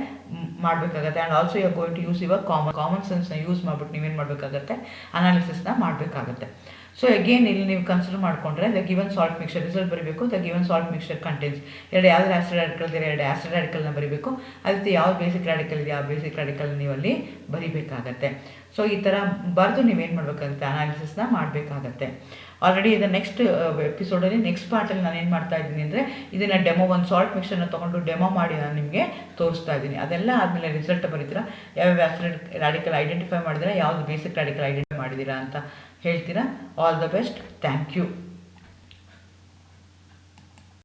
and also you are going to use your common ಸೆನ್ಸ್ನ ಯೂಸ್ ಮಾಡಿಬಿಟ್ಟು ನೀವೇನು ಮಾಡಬೇಕಾಗತ್ತೆ, ಅನಾಲಿಸಿಸ್ನ ಮಾಡಬೇಕಾಗತ್ತೆ. ಸೊ ಅಗೇನ್ ಇಲ್ಲಿ ನೀವು ಕನ್ಸಿಡರ್ ಮಾಡಿಕೊಂಡ್ರೆ the given salt mixture result ಬರೀಬೇಕು. The given salt mixture contents 2 ಯಾವ್ದು ಆ್ಯಸಿಡ್ ರ್ಯಾಡಿಕಲ್ ಇದೆ, 2 ಆ್ಯಸಿಡ್ ರ್ಯಾಡಿಕಲ್ನ ಬರೀಬೇಕು. ಅದಕ್ಕೆ ಯಾವ ಬೇಸಿಕ್ ರ್ಯಾಡಿಕಲ್ ಇದೆ, ಆ ಬೇಸಿಕ್ ರ್ಯಾಡಿಕಲ್ ನೀವು ಅಲ್ಲಿ ಬರೀಬೇಕಾಗತ್ತೆ. ಸೊ ಈ ಥರ ಬರೆದು ನೀವೇನು ಮಾಡಬೇಕಾಗುತ್ತೆ, ಅನಾಲಿಸಿಸ್ನ ಮಾಡಬೇಕಾಗತ್ತೆ. ಆಲ್ರೆಡಿ ಇದು ನೆಕ್ಸ್ಟ್ ಎಪಿಸೋಡಲ್ಲಿ ನೆಕ್ಸ್ಟ್ ಪಾರ್ಟಲ್ಲಿ ನಾನು ಏನು ಮಾಡ್ತಾ ಇದ್ದೀನಿ ಅಂದರೆ, ಇದನ್ನು ಡೆಮೋ, ಒಂದು ಸಾಲ್ಟ್ ಮಿಕ್ಸ್ಚರ್ನ ತೊಗೊಂಡು ಡೆಮೋ ಮಾಡಿ ನಾನು ನಿಮಗೆ ತೋರಿಸ್ತಾ ಇದ್ದೀನಿ. ಅದೆಲ್ಲ ಆದಮೇಲೆ ರಿಸಲ್ಟ್ ಬರೀತೀರಾ, ಯಾವ್ಯಾವ ಆ್ಯಸಿಡ್ ರ್ಯಾಡಿಕಲ್ ಐಡೆಂಟಿಫೈ ಮಾಡಿದ್ದೀರಾ, ಯಾವುದು ಬೇಸಿಕ್ ರ್ಯಾಡಿಕಲ್ ಐಡೆಂಟಿಫೈ ಮಾಡಿದ್ದೀರಾ ಅಂತ ಹೇಳ್ತೀರಾ. All the best. Thank you.